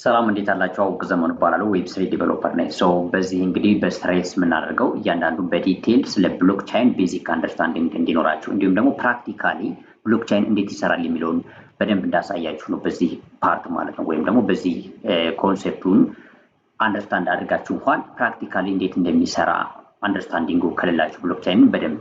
ሰላም እንዴት አላችሁ? አውቅ ዘመኑ እባላለሁ ዌብ3 ዲቨሎፐር ነኝ። በዚህ እንግዲህ በስትሬስ የምናደርገው እያንዳንዱ በዲቴል ስለ ብሎክቻይን ቤዚክ አንደርስታንዲንግ እንዲኖራችሁ እንዲሁም ደግሞ ፕራክቲካሊ ብሎክቻይን እንዴት ይሰራል የሚለውን በደንብ እንዳሳያችሁ ነው በዚህ ፓርት ማለት ነው። ወይም ደግሞ በዚህ ኮንሴፕቱን አንደርስታንድ አድርጋችሁ እንኳን ፕራክቲካሊ እንዴት እንደሚሰራ አንደርስታንዲንጉ ከሌላችሁ ብሎክቻይንን በደንብ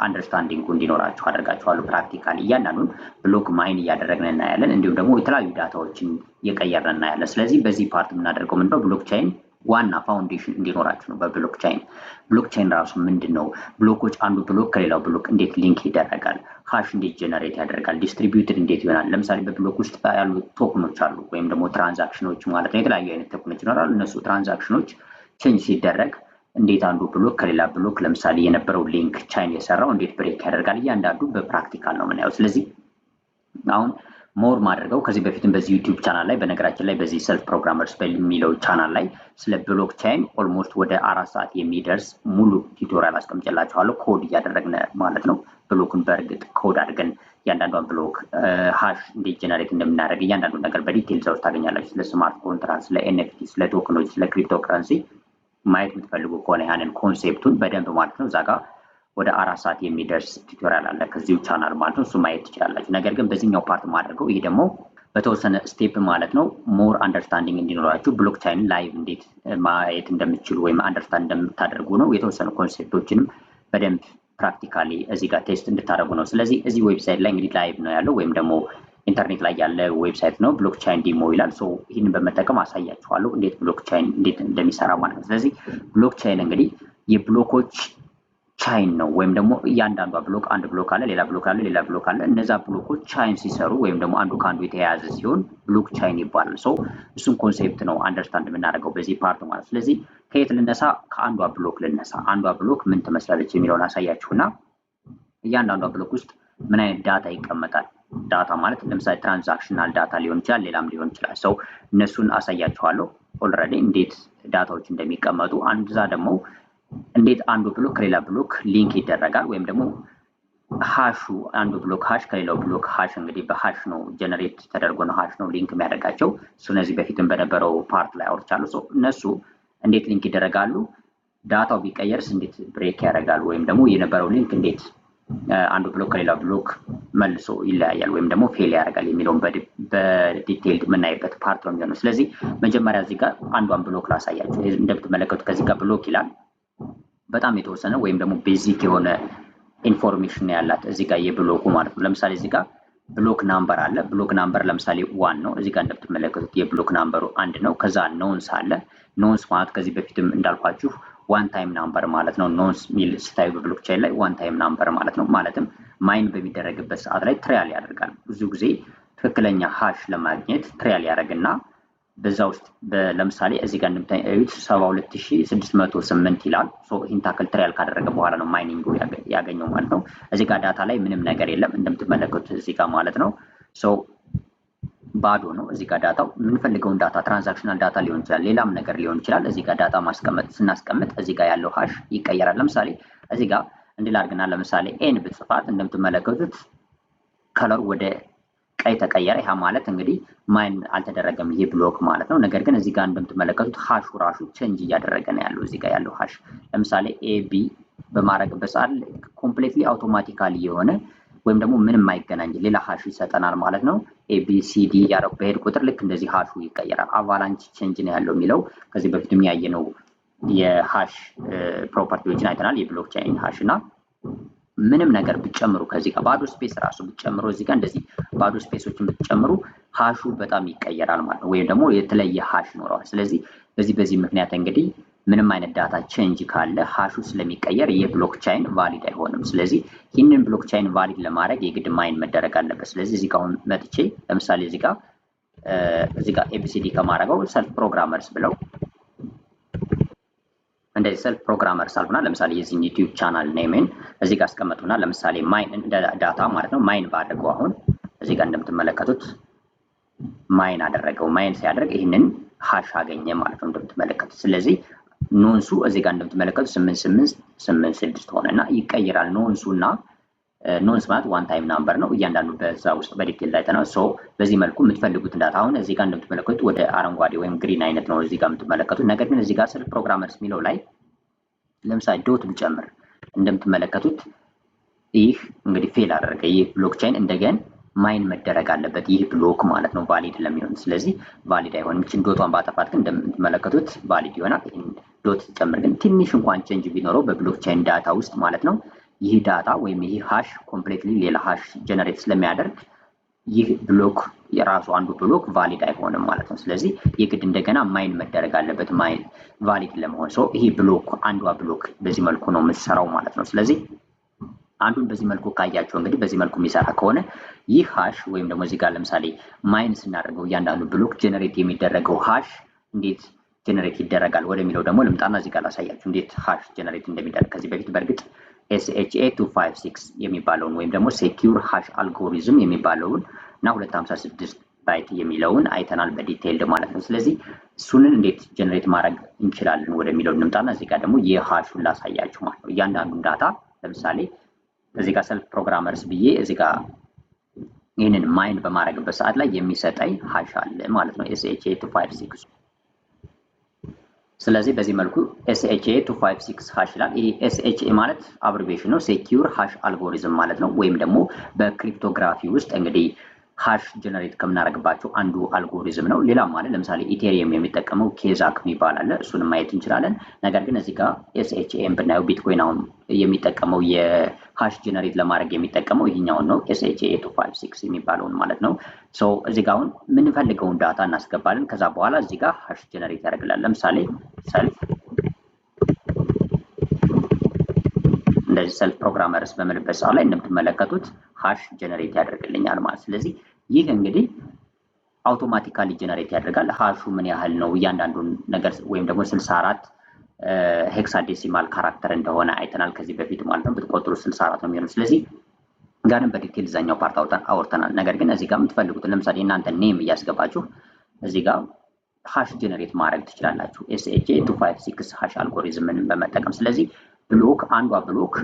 አንደርስታንዲንጉ እንዲኖራችሁ አደርጋችኋለሁ። ፕራክቲካሊ እያንዳንዱን ብሎክ ማይን እያደረግን እናያለን፣ እንዲሁም ደግሞ የተለያዩ ዳታዎችን እየቀየርን እናያለን። ስለዚህ በዚህ ፓርት የምናደርገው ምንድነው ብሎክቻይን ዋና ፋውንዴሽን እንዲኖራችሁ ነው። ብሎክቻይን ራሱ ምንድን ነው? ብሎኮች አንዱ ብሎክ ከሌላው ብሎክ እንዴት ሊንክ ይደረጋል? ሃሽ እንዴት ጀነሬት ያደርጋል? ዲስትሪቢዩትድ እንዴት ይሆናል? ለምሳሌ በብሎክ ውስጥ ያሉ ቶክኖች አሉ፣ ወይም ደግሞ ትራንዛክሽኖች ማለት ነው። የተለያዩ አይነት ቶክኖች ይኖራሉ። እነሱ ትራንዛክሽኖች ቼንጅ ሲደረግ እንዴት አንዱ ብሎክ ከሌላ ብሎክ ለምሳሌ የነበረው ሊንክ ቻይን የሰራው እንዴት ብሬክ ያደርጋል? እያንዳንዱ በፕራክቲካል ነው የምናየው። ስለዚህ አሁን ሞር ማድረገው ከዚህ በፊትም በዚህ ዩቲዩብ ቻናል ላይ በነገራችን ላይ በዚህ ሰልፍ ፕሮግራመርስ በሚለው ቻናል ላይ ስለ ብሎክቻይን ኦልሞስት ወደ 4 ሰዓት የሚደርስ ሙሉ ቱቶሪያል አስቀምጬላችኋለሁ። ኮድ እያደረግን ማለት ነው። ብሎክን በእርግጥ ኮድ አድርገን እያንዳንዷን ብሎክ ሃሽ እንዴት ጀነሬት እንደምናደርግ እያንዳንዱ ነገር በዲቴል እዛ ውስጥ ታገኛላችሁ። ስለ ስማርት ኮንትራክት፣ ስለ ኤንኤፍቲ፣ ስለ ቶክኖች፣ ስለ ክሪፕቶ ከረንሲ ማየት የምትፈልጉ ከሆነ ያንን ኮንሴፕቱን በደንብ ማለት ነው እዛ ጋር ወደ 4 ሰዓት የሚደርስ ቱቶሪያል አለ ከዚሁ ቻናል ማለት ነው። እሱ ማየት ትችላላችሁ። ነገር ግን በዚህኛው ፓርት ማድረገው ይሄ ደግሞ በተወሰነ ስቴፕ ማለት ነው ሞር አንደርስታንዲንግ እንዲኖራችሁ ብሎክቻይን ላይቭ እንዴት ማየት እንደምትችሉ ወይም አንደርስታንድ እንደምታደርጉ ነው። የተወሰኑ ኮንሴፕቶችንም በደንብ ፕራክቲካሊ እዚህ ጋር ቴስት እንድታደርጉ ነው። ስለዚህ እዚህ ዌብሳይት ላይ እንግዲህ ላይቭ ነው ያለው ወይም ደግሞ ኢንተርኔት ላይ ያለ ዌብሳይት ነው። ብሎክቻይን ዲሞ ይላል። ይህንን በመጠቀም አሳያችኋለሁ እንዴት ብሎክቻይን እንዴት እንደሚሰራ ማለት ነው። ስለዚህ ብሎክቻይን እንግዲህ የብሎኮች ቻይን ነው። ወይም ደግሞ እያንዳንዷ ብሎክ አንድ ብሎክ አለ፣ ሌላ ብሎክ አለ፣ ሌላ ብሎክ አለ። እነዛ ብሎኮች ቻይን ሲሰሩ ወይም ደግሞ አንዱ ከአንዱ የተያያዘ ሲሆን ብሎክ ቻይን ይባላል። እሱን ኮንሴፕት ነው አንደርስታንድ የምናደርገው በዚህ ፓርት ማለት። ስለዚህ ከየት ልነሳ? ከአንዷ ብሎክ ልነሳ። አንዷ ብሎክ ምን ትመስላለች የሚለውን አሳያችሁና እያንዳንዷ ብሎክ ውስጥ ምን አይነት ዳታ ይቀመጣል? ዳታ ማለት ለምሳሌ ትራንዛክሽናል ዳታ ሊሆን ይችላል፣ ሌላም ሊሆን ይችላል። እነሱን አሳያችኋለሁ ኦልሬዲ እንዴት ዳታዎች እንደሚቀመጡ። አንዛ ደግሞ እንዴት አንዱ ብሎክ ከሌላ ብሎክ ሊንክ ይደረጋል ወይም ደግሞ ሃሹ አንዱ ብሎክ ሃሽ ከሌላው ብሎክ ሃሽ እንግዲህ በሃሽ ነው ጀነሬት ተደርጎ ነው ሃሽ ነው ሊንክ የሚያደርጋቸው። እነዚህ በፊትም በነበረው ፓርት ላይ አውርቻለሁ። እነሱ እንዴት ሊንክ ይደረጋሉ? ዳታው ቢቀየርስ እንዴት ብሬክ ያደርጋል? ወይም ደግሞ የነበረው ሊንክ እንዴት አንዱ ብሎክ ከሌላ ብሎክ መልሶ ይለያያል ወይም ደግሞ ፌል ያደርጋል የሚለውን በዲቴይል የምናይበት ፓርት ነው የሚሆነው። ስለዚህ መጀመሪያ እዚህ ጋር አንዷን ብሎክ ላሳያችሁ። እንደምትመለከቱት ከዚህ ጋር ብሎክ ይላል። በጣም የተወሰነ ወይም ደግሞ ቤዚክ የሆነ ኢንፎርሜሽን ያላት እዚህ ጋር የብሎኩ ማለት ነው። ለምሳሌ እዚህ ጋር ብሎክ ናምበር አለ። ብሎክ ናምበር ለምሳሌ 1 ነው። እዚህ ጋር እንደምትመለከቱት የብሎክ ናምበሩ 1 ነው። ከዛ ኖንስ አለ። ኖንስ ማለት ከዚህ በፊትም እንዳልኳችሁ ዋን ታይም ናምበር ማለት ነው። ኖንስ ሚል ስታዩ በብሎክቻይን ላይ ዋን ታይም ናምበር ማለት ነው። ማለትም ማይን በሚደረግበት ሰዓት ላይ ትራያል ያደርጋል። ብዙ ጊዜ ትክክለኛ ሃሽ ለማግኘት ትራያል ያደርግና በዛ ውስጥ ለምሳሌ እዚህ ጋር እንደምታዩት 72608 ይላል። ይህን ታክል ትራያል ካደረገ በኋላ ነው ማይኒንግ ያገኘው ማለት ነው። እዚህ ጋር ዳታ ላይ ምንም ነገር የለም እንደምትመለከቱት እዚህ ጋር ማለት ነው። ባዶ ነው። እዚህ ጋር ዳታው የምንፈልገውን ዳታ ትራንዛክሽናል ዳታ ሊሆን ይችላል፣ ሌላም ነገር ሊሆን ይችላል። እዚህ ጋር ዳታ ስናስቀምጥ እዚህ ጋር ያለው ሃሽ ይቀየራል። ለምሳሌ እዚህ ጋር እንድላርግና ለምሳሌ ኤን ብጽፋት እንደምትመለከቱት ከለሩ ወደ ቀይ ተቀየረ። ይሄ ማለት እንግዲህ ማይን አልተደረገም ይሄ ብሎክ ማለት ነው። ነገር ግን እዚህ ጋር እንደምትመለከቱት ሃሹ ራሱ ቼንጅ እያደረገ ነው ያለው። እዚህ ጋር ያለው ሃሽ ለምሳሌ ኤቢ በማድረግበት ሰዓት ኮምፕሊትሊ አውቶማቲካሊ የሆነ ወይም ደግሞ ምንም የማይገናኝ ሌላ ሃሽ ይሰጠናል ማለት ነው። ኤቢሲዲ ያረው በሄድ ቁጥር ልክ እንደዚህ ሃሹ ይቀየራል። አቫላንች ቼንጅ ነው ያለው የሚለው ከዚህ በፊትም ያየነው የሃሽ ፕሮፐርቲዎችን አይተናል። የብሎክቻይን ሃሽ እና ምንም ነገር ብትጨምሩ ከዚህ ጋር ባዶ ስፔስ ራሱ ብትጨምሩ እዚህ ጋር እንደዚህ ባዶ ስፔሶችን ብትጨምሩ ሃሹ በጣም ይቀየራል ማለት ነው። ወይም ደግሞ የተለየ ሃሽ ይኖረዋል። ስለዚህ በዚህ ምክንያት እንግዲህ ምንም አይነት ዳታ ቼንጅ ካለ ሃሹ ስለሚቀየር የብሎክቻይን ቫሊድ አይሆንም። ስለዚህ ይህንን ብሎክቻይን ቫሊድ ለማድረግ የግድ ማይን መደረግ አለበት። ስለዚህ እዚህ ጋር አሁን መጥቼ ለምሳሌ እዚህ ጋር ኤቢሲዲ ከማድረገው ሰልፍ ፕሮግራመርስ ብለው እንደዚህ ሰልፍ ፕሮግራመርስ አልኩና ለምሳሌ የዚህ ዩቲዩብ ቻናል ኔምን እዚህ ጋር አስቀምጡና ለምሳሌ ማይን እንደ ዳታ ማለት ነው ማይን ባደረገው አሁን እዚህ ጋር እንደምትመለከቱት ማይን አደረገው። ማይን ሲያደርግ ይህንን ሃሽ አገኘ ማለት ነው እንደምትመለከቱት። ስለዚህ ኖንሱ እዚህ ጋር እንደምትመለከቱት 8886 ሆነና ይቀየራል። ኖንሱና ኖንስ ማለት ዋን ታይም ናምበር ነው። እያንዳንዱ በዛ ውስጥ በዲቴል ላይ ተናው። ሶ በዚህ መልኩ የምትፈልጉት ዳታ አሁን እዚህ ጋር እንደምትመለከቱት ወደ አረንጓዴ ወይም ግሪን አይነት ነው እዚህ ጋር የምትመለከቱት። ነገር ግን እዚህ ጋር ሰልፍ ፕሮግራመርስ የሚለው ላይ ለምሳሌ ዶት ብጨምር እንደምትመለከቱት ይህ እንግዲህ ፌል አደረገ። ይህ ብሎክቼን እንደገና ማይን መደረግ አለበት ይህ ብሎክ ማለት ነው ቫሊድ ለሚሆን። ስለዚህ ቫሊድ አይሆንም። እቺን ዶቷን ባጠፋት ግን እንደምትመለከቱት ቫሊድ ይሆናል። ይሄን ዶት ጨምር ግን ትንሽ እንኳን ቼንጅ ቢኖረው በብሎክቼን ዳታ ውስጥ ማለት ነው ይህ ዳታ ወይም ይህ ሃሽ ኮምፕሊትሊ ሌላ ሃሽ ጀነሬት ስለሚያደርግ ይህ ብሎክ የራሱ አንዱ ብሎክ ቫሊድ አይሆንም ማለት ነው። ስለዚህ የግድ እንደገና ማይን መደረግ አለበት ማይን ቫሊድ ለመሆን። ሶ ይሄ ብሎክ አንዷ ብሎክ በዚህ መልኩ ነው የምትሰራው ማለት ነው። ስለዚህ አንዱን በዚህ መልኩ ካያቸው እንግዲህ በዚህ መልኩ የሚሰራ ከሆነ ይህ ሃሽ ወይም ደግሞ እዚህ ጋር ለምሳሌ ማይን ስናደርገው እያንዳንዱ ብሎክ ጀነሬት የሚደረገው ሃሽ እንዴት ጀነሬት ይደረጋል ወደሚለው ደግሞ ልምጣና እዚህ ጋር ላሳያችሁ እንዴት ሃሽ ጀነሬት እንደሚደረግ። ከዚህ በፊት በእርግጥ SHA-256 የሚባለውን ወይም ደግሞ ሴኪዩር ሃሽ አልጎሪዝም የሚባለውን እና 256 ባይት የሚለውን አይተናል በዲቴይልድ ማለት ነው። ስለዚህ እሱንን እንዴት ጀነሬት ማድረግ እንችላለን ወደሚለው እንምጣና እዚህ ጋር ደግሞ የሃሹን ላሳያችሁ ማለት ነው። እያንዳንዱን ዳታ ለምሳሌ እዚህ ጋር ሰልፍ ፕሮግራመርስ ብዬ እዚህ ጋር ይህንን ማይን በማድረግበት ሰዓት ላይ የሚሰጠኝ ሃሽ አለ ማለት ነው SHA-256። ስለዚህ በዚህ መልኩ SHA-256 ሃሽ ይላል። ይሄ SHA ማለት አብሪቬሽን ነው ሴኪዩር ሃሽ አልጎሪዝም ማለት ነው። ወይም ደግሞ በክሪፕቶግራፊ ውስጥ እንግዲህ ሃሽ ጀነሬት ከምናደርግባቸው አንዱ አልጎሪዝም ነው። ሌላም ማለት ለምሳሌ ኢቴሪየም የሚጠቀመው ኬዛክ የሚባል አለ፣ እሱንም ማየት እንችላለን። ነገር ግን እዚህ ጋር SHA ብናየው ቢትኮይን አሁን የሚጠቀመው የሃሽ ጀነሬት ለማድረግ የሚጠቀመው ይህኛውን ነው SHA-256 የሚባለውን ማለት ነው። ሶ እዚህ ጋር አሁን የምንፈልገውን ዳታ እናስገባለን። ከዛ በኋላ እዚህ ጋር ሃሽ ጀነሬት ያደርግላል። ለምሳሌ ሰልፍ እንደዚህ ሰልፍ ፕሮግራመርስ በምልበት ሰዓት ላይ እንደምትመለከቱት ሃሽ ጀነሬት ያደርግልኛል ማለት። ስለዚህ ይህ እንግዲህ አውቶማቲካሊ ጀነሬት ያደርጋል። ሃሹ ምን ያህል ነው እያንዳንዱን ነገር ወይም ደግሞ 64 ሄክሳዴሲማል ካራክተር እንደሆነ አይተናል ከዚህ በፊት ማለት ነው። ብትቆጥሩ 64 ነው የሚሆነው። ስለዚህ ጋርም በዲቴል እዛኛው ፓርት አውርተናል። ነገር ግን እዚህ ጋር የምትፈልጉትን ለምሳሌ እናንተ ኔም እያስገባችሁ እዚህ ጋር ሃሽ ጀነሬት ማድረግ ትችላላችሁ SHA-256 ሃሽ አልጎሪዝምን በመጠቀም። ስለዚህ ብሎክ አንዷ ብሎክ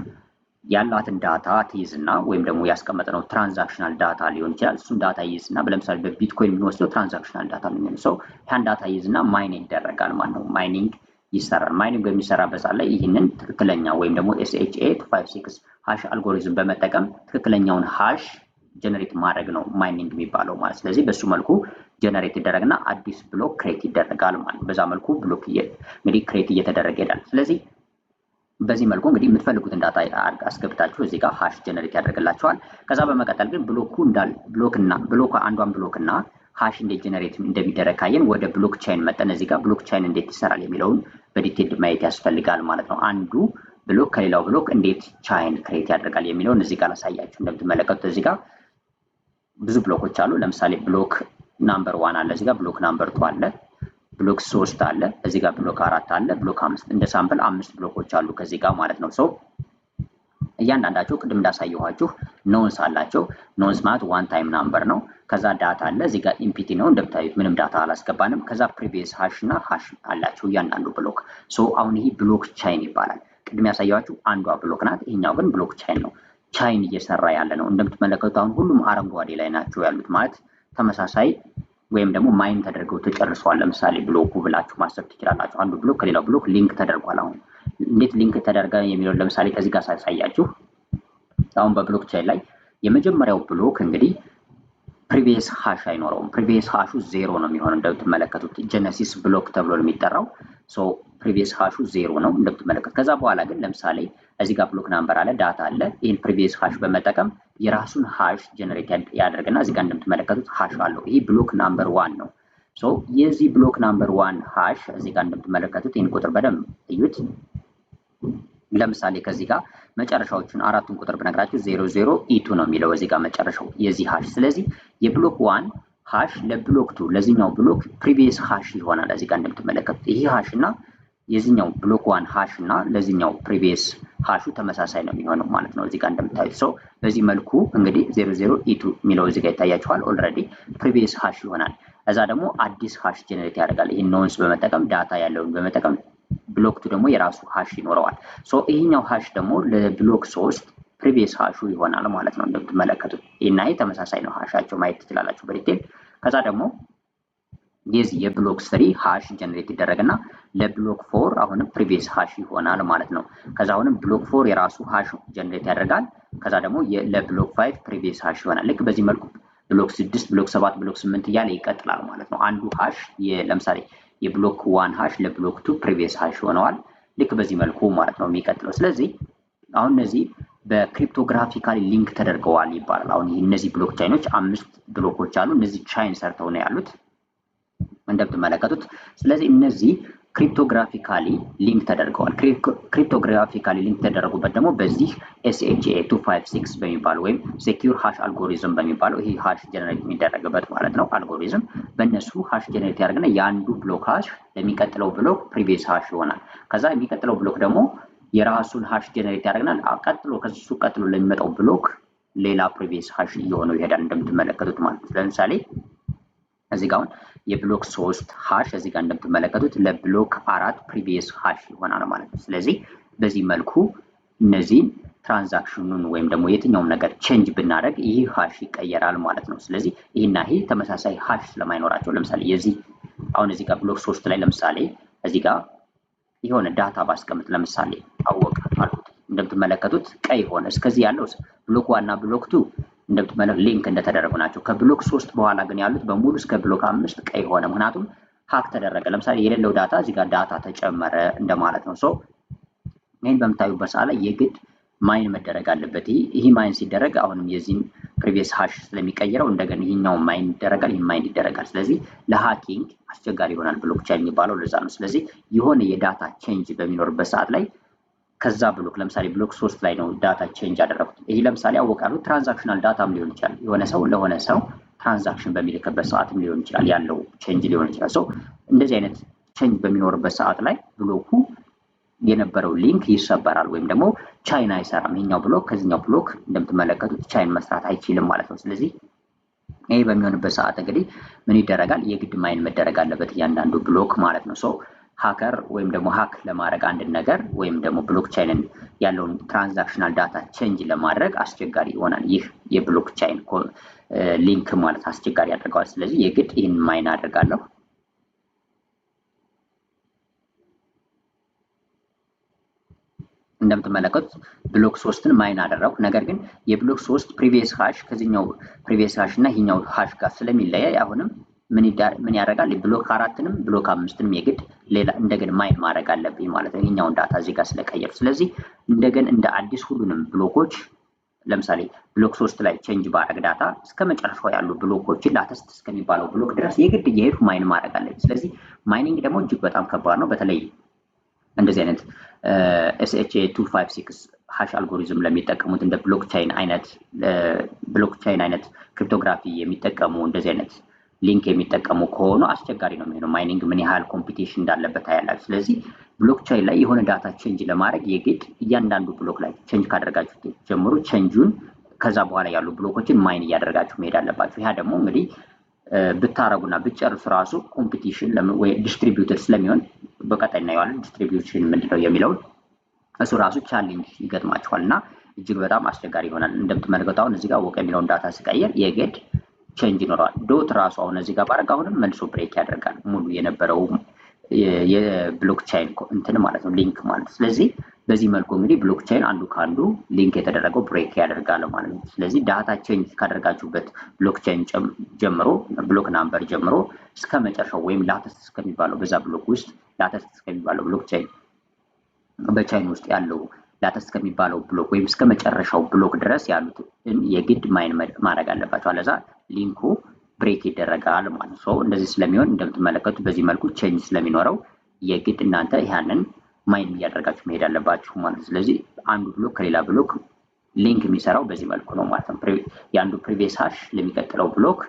ያላትን ዳታ ትይዝና ወይም ደግሞ ያስቀመጥነው ትራንዛክሽናል ዳታ ሊሆን ይችላል። እሱን ዳታ ይይዝና ለምሳሌ በቢትኮይን የምንወስደው ትራንዛክሽናል ዳታ ነው የሚሆነው። ሰው ያን ዳታ ይይዝና ማይኒንግ ይደረጋል ማለት ነው። ማይኒንግ ይሰራል። ማይኒንግ በሚሰራበት ሰዓት ላይ ይህንን ትክክለኛ ወይም ደግሞ SHA-256 ሃሽ አልጎሪዝም በመጠቀም ትክክለኛውን ሃሽ ጀነሬት ማድረግ ነው ማይኒንግ የሚባለው ማለት። ስለዚህ በሱ መልኩ ጀነሬት ይደረግና አዲስ ብሎክ ክሬት ይደረጋል ማለት ነው። በዛ መልኩ ብሎክ እንግዲህ ክሬት እየተደረገ ይሄዳል። ስለዚህ በዚህ መልኩ እንግዲህ የምትፈልጉትን ዳታ አስገብታችሁ እዚህ ጋር ሃሽ ጀነሬት ያደርግላችኋል። ከዛ በመቀጠል ግን ብሎኩ ብሎክ አንዷን ብሎክና ሃሽ እንዴት ጀነሬት እንደሚደረግ ካየን ወደ ብሎክ ቼን መጠን እዚህ ጋር ብሎክ ቼን እንዴት ይሰራል የሚለውን በዲቴል ማየት ያስፈልጋል ማለት ነው። አንዱ ብሎክ ከሌላው ብሎክ እንዴት ቼን ክሬት ያደርጋል የሚለውን እዚህ ጋር ላሳያችሁ። እንደምትመለከቱት እዚህ ጋር ብዙ ብሎኮች አሉ። ለምሳሌ ብሎክ ናምበር 1 አለ፣ እዚህ ጋር ብሎክ ናምበር 2 አለ፣ ብሎክ 3 አለ፣ እዚህ ጋር ብሎክ 4 አለ፣ ብሎክ 5 እንደ ሳምፕል 5 ብሎኮች አሉ ከዚህ ጋር ማለት ነው። ሰው እያንዳንዳቸው ቅድም እንዳሳየኋችሁ ኖንስ አላቸው። ኖንስ ማለት ዋን ታይም ናምበር ነው። ከዛ ዳታ አለ፣ እዚህ ጋር ኢምፒቲ ነው እንደምታዩት ምንም ዳታ አላስገባንም። ከዛ ፕሪቪየስ ሃሽ እና ሃሽ አላቸው እያንዳንዱ ብሎክ። ሶ አሁን ይሄ ብሎክ ቼን ይባላል። ቅድም ያሳየኋችሁ አንዷ ብሎክ ናት፣ ይሄኛው ግን ብሎክ ቼን ነው። ቼን እየሰራ ያለ ነው። እንደምትመለከቱት አሁን ሁሉም አረንጓዴ ላይ ናቸው ያሉት ማለት ተመሳሳይ ወይም ደግሞ ማይን ተደርገው ተጨርሰዋል። ለምሳሌ ብሎኩ ብላችሁ ማሰብ ትችላላችሁ። አንዱ ብሎክ ከሌላው ብሎክ ሊንክ ተደርጓል። አሁን እንዴት ሊንክ ተደረገ የሚለው ለምሳሌ ከዚህ ጋር ሳሳያችሁ አሁን በብሎክ ቼን ላይ የመጀመሪያው ብሎክ እንግዲህ ፕሪቪየስ ሃሽ አይኖረውም። ፕሪቪየስ ሃሹ 0 ነው የሚሆነው እንደምትመለከቱት ጀነሲስ ብሎክ ተብሎ ነው የሚጠራው። ሶ ፕሪቪየስ ሃሹ 0 ነው እንደምትመለከቱት። ከዛ በኋላ ግን ለምሳሌ እዚህ ጋር ብሎክ ናምበር አለ፣ ዳታ አለ። ይሄን ፕሪቪየስ ሃሽ በመጠቀም የራሱን ሃሽ ጀነሬት ያደርግና እዚህ ጋር እንደምትመለከቱት ሃሽ አለው። ይሄ ብሎክ ናምበር 1 ነው። ሶ የዚህ ብሎክ ናምበር 1 ሃሽ እዚህ ጋር እንደምትመለከቱት ይሄን ቁጥር በደንብ እዩት። ለምሳሌ ከዚህ ጋር መጨረሻዎቹን አራቱን ቁጥር ብነግራችሁ 00 E2 ነው የሚለው እዚህ ጋር መጨረሻው የዚህ ሃሽ። ስለዚህ የብሎክ 1 ሃሽ ለብሎክ 2 ለዚህኛው ብሎክ ፕሪቪየስ ሃሽ ይሆናል። እዚህ ጋር እንደምትመለከቱት ይሄ ሃሽ እና የዚህኛው ብሎክ 1 ሃሽ እና ለዚህኛው ፕሪቪየስ ሃሹ ተመሳሳይ ነው የሚሆነው ማለት ነው እዚህ ጋር እንደምታዩት። ሰው በዚህ መልኩ እንግዲህ 00 E2 የሚለው እዚህ ጋር ይታያችኋል። ኦልሬዲ ፕሪቪየስ ሃሽ ይሆናል። እዛ ደግሞ አዲስ ሃሽ ጀነሬት ያደርጋል። ይሄን ኖንስ በመጠቀም ዳታ ያለውን በመጠቀም ብሎክ 2 ደግሞ የራሱ ሃሽ ይኖረዋል። ሶ ይሄኛው ሃሽ ደግሞ ለብሎክ 3 ፕሪቪየስ ሃሹ ይሆናል ማለት ነው። እንደምትመለከቱት ይህና ይህ ተመሳሳይ ነው። ሃሻቸው ማየት ትችላላችሁ በዲቴል። ከዛ ደግሞ የዚህ የብሎክ 3 ሃሽ ጀነሬት ይደረግና ለብሎክ 4 አሁንም ፕሪቪየስ ሃሽ ይሆናል ማለት ነው። ከዛ አሁንም ብሎክ 4 የራሱ ሃሽ ጀነሬት ያደርጋል። ከዛ ደግሞ ለብሎክ 5 ፕሪቪየስ ሃሽ ይሆናል። ልክ በዚህ መልኩ ብሎክ 6 ብሎክ 7 ብሎክ 8 እያለ ይቀጥላል ማለት ነው። አንዱ ሃሽ ለምሳሌ የብሎክ 1 ሃሽ ለብሎክ 2 ፕሪቪየስ ሃሽ ሆነዋል። ልክ በዚህ መልኩ ማለት ነው የሚቀጥለው። ስለዚህ አሁን እነዚህ በክሪፕቶግራፊካሊ ሊንክ ተደርገዋል ይባላል። አሁን እነዚህ ብሎክ ቻይኖች 5 ብሎኮች አሉ። እነዚህ ቻይን ሰርተው ነው ያሉት እንደምትመለከቱት። ስለዚህ እነዚህ ክሪፕቶግራፊካሊ ሊንክ ተደርገዋል። ክሪፕቶግራፊካሊ ሊንክ ተደረጉበት ደግሞ በዚህ SHA 256 በሚባለው ወይም ሴኪዩር ሃሽ አልጎሪዝም በሚባለው ይሄ ሃሽ ጀነሬት የሚደረግበት ማለት ነው አልጎሪዝም በእነሱ ሃሽ ጀነሬት ያደርግና የአንዱ ብሎክ ሃሽ ለሚቀጥለው ብሎክ ፕሪቪየስ ሃሽ ይሆናል። ከዛ የሚቀጥለው ብሎክ ደግሞ የራሱን ሃሽ ጀነሬት ያደርግናል። ከሱ ቀጥሎ ለሚመጣው ብሎክ ሌላ ፕሪቪየስ ሃሽ እየሆነው ይሄዳል እንደምትመለከቱት ማለት ነው። ለምሳሌ እዚህ ጋር አሁን የብሎክ 3 ሃሽ እዚህ ጋር እንደምትመለከቱት ለብሎክ 4 ፕሪቪየስ ሃሽ ይሆናል ማለት ነው። ስለዚህ በዚህ መልኩ እነዚህን ትራንዛክሽኑን ወይም ደግሞ የትኛውም ነገር ቼንጅ ብናደርግ ይህ ሃሽ ይቀየራል ማለት ነው። ስለዚህ ይህና ይህ ተመሳሳይ ሃሽ ስለማይኖራቸው ለምሳሌ አሁን እዚህ ጋር ብሎክ 3 ላይ ለምሳሌ እዚህ ጋር የሆነ ዳታ ባስቀምጥ ለምሳሌ አወቀ አልኩት እንደምትመለከቱት ቀይ ሆነ። እስከዚህ ያለው ብሎክ 1 እና ብሎክ 2 እንደምትመለከቱ ሊንክ እንደተደረጉ ናቸው። ከብሎክ 3 በኋላ ግን ያሉት በሙሉ እስከ ብሎክ 5 ቀይ ሆነ። ምክንያቱም ሃክ ተደረገ። ለምሳሌ የሌለው ዳታ እዚህ ጋር ዳታ ተጨመረ እንደማለት ነው። ሶ ይህን በምታዩበት ሰዓት ላይ የግድ ማይን መደረግ አለበት። ይህ ማይን ሲደረግ አሁንም የዚህን ፕሪቪየስ ሃሽ ስለሚቀይረው እንደገና ይህኛው ማይን ይደረጋል፣ ይህ ማይን ይደረጋል። ስለዚህ ለሃኪንግ አስቸጋሪ ይሆናል ብሎክቼን የሚባለው ለዛ ነው። ስለዚህ የሆነ የዳታ ቼንጅ በሚኖርበት ሰዓት ላይ ከዛ ብሎክ ለምሳሌ ብሎክ 3 ላይ ነው ዳታ ቼንጅ ያደረኩት። ይሄ ለምሳሌ አወቃለሁ ትራንዛክሽናል ዳታም ሊሆን ይችላል። የሆነ ሰው ለሆነ ሰው ትራንዛክሽን በሚልክበት ሰዓትም ሊሆን ይችላል ያለው ቼንጅ ሊሆን ይችላል። ሶ እንደዚህ አይነት ቼንጅ በሚኖርበት ሰዓት ላይ ብሎኩ የነበረው ሊንክ ይሰበራል ወይም ደግሞ ቻይን አይሰራም። ይሄኛው ብሎክ ከዚህኛው ብሎክ እንደምትመለከቱት ቻይን መስራት አይችልም ማለት ነው። ስለዚህ ይሄ በሚሆንበት ሰዓት እንግዲህ ምን ይደረጋል? የግድ ማይን መደረግ አለበት እያንዳንዱ ብሎክ ማለት ነው። ሶ ሃከር ወይም ደግሞ ሃክ ለማድረግ አንድን ነገር ወይም ደግሞ ብሎክቼንን ያለውን ትራንዛክሽናል ዳታ ቼንጅ ለማድረግ አስቸጋሪ ይሆናል። ይህ የብሎክቼን ሊንክ ማለት አስቸጋሪ ያደርገዋል። ስለዚህ የግድ ይህን ማይን አደርጋለሁ። እንደምትመለከቱት ብሎክ 3ን ማይን አደረኩ። ነገር ግን የብሎክ 3 ፕሪቪየስ ሃሽ ከዚህኛው ፕሪቪየስ ሃሽ እና ይሄኛው ሃሽ ጋር ስለሚለያይ አሁንም ምን ያደርጋል? ብሎክ 4ንም ብሎክ 5ንም የግድ ሌላ እንደገና ማይን ማድረግ አለብኝ ማለት ነው ይሄኛውን ዳታ እዚህ ጋር ስለቀየሩ። ስለዚህ እንደገና እንደ አዲስ ሁሉንም ብሎኮች ለምሳሌ ብሎክ 3 ላይ ቼንጅ ባደረግ ዳታ እስከ መጨረሻው ያሉ ብሎኮችን ላተስት እስከሚባለው ብሎክ ድረስ የግድ እየሄድኩ ማይን ማድረግ አለብኝ። ስለዚህ ማይኒንግ ደግሞ እጅግ በጣም ከባድ ነው። በተለይ እንደዚህ አይነት SHA 256 ሃሽ አልጎሪዝም ለሚጠቀሙት እንደ ብሎክቼን አይነት ክሪፕቶግራፊ የሚጠቀሙ እንደዚህ አይነት ሊንክ የሚጠቀሙ ከሆኑ አስቸጋሪ ነው የሚሆነው። ማይኒንግ ምን ያህል ኮምፒቲሽን እንዳለበት ታያላችሁ። ስለዚህ ብሎክቼን ላይ የሆነ ዳታ ቼንጅ ለማድረግ የግድ እያንዳንዱ ብሎክ ላይ ቼንጅ ካደረጋችሁ ጀምሮ ቼንጁን ከዛ በኋላ ያሉ ብሎኮችን ማይን እያደረጋችሁ መሄድ አለባችሁ። ያ ደግሞ እንግዲህ ብታረጉና ብትጨርሱ ራሱ ኮምፒቲሽን ወይ ዲስትሪቢዩተር ስለሚሆን በቀጣይ እናየዋለን። ዲስትሪቢዩሽን ምንድነው የሚለውን እሱ ራሱ ቻሌንጅ ይገጥማችኋል እና እጅግ በጣም አስቸጋሪ ይሆናል። እንደምትመለከቱት አሁን እዚህ ጋር ወቀ የሚለውን ዳታ ስቀይር የግድ ቼንጅ ይኖረዋል። ዶት ራሱ አሁን እዚህ ጋር ባረግ አሁንም መልሶ ብሬክ ያደርጋል ሙሉ የነበረው የብሎክቼን እንትን ማለት ነው ሊንክ ማለት። ስለዚህ በዚህ መልኩ እንግዲህ ብሎክቼን አንዱ ካንዱ ሊንክ የተደረገው ብሬክ ያደርጋል ማለት ነው። ስለዚህ ዳታ ቼንጅ ካደረጋችሁበት ብሎክቼን ጀምሮ ብሎክ ናምበር ጀምሮ እስከ መጨረሻው ወይም ላተስት እስከሚባለው በዛ ብሎክ ውስጥ ላተስት እስከሚባለው ብሎክቼን በቻይን ውስጥ ያለው ላተስት ከሚባለው ብሎክ ወይም እስከ መጨረሻው ብሎክ ድረስ ያሉት የግድ ማይን ማድረግ አለባቸው። አለዛ ሊንኩ ብሬክ ይደረጋል ማለት ነው። እንደዚህ ስለሚሆን እንደምትመለከቱት በዚህ መልኩ ቼንጅ ስለሚኖረው የግድ እናንተ ያንን ማይን እያደረጋችሁ መሄድ አለባችሁ ማለት ነው። ስለዚህ አንዱ ብሎክ ከሌላ ብሎክ ሊንክ የሚሰራው በዚህ መልኩ ነው ማለት ነው። የአንዱ ፕሪቪየስ ሃሽ ለሚቀጥለው ብሎክ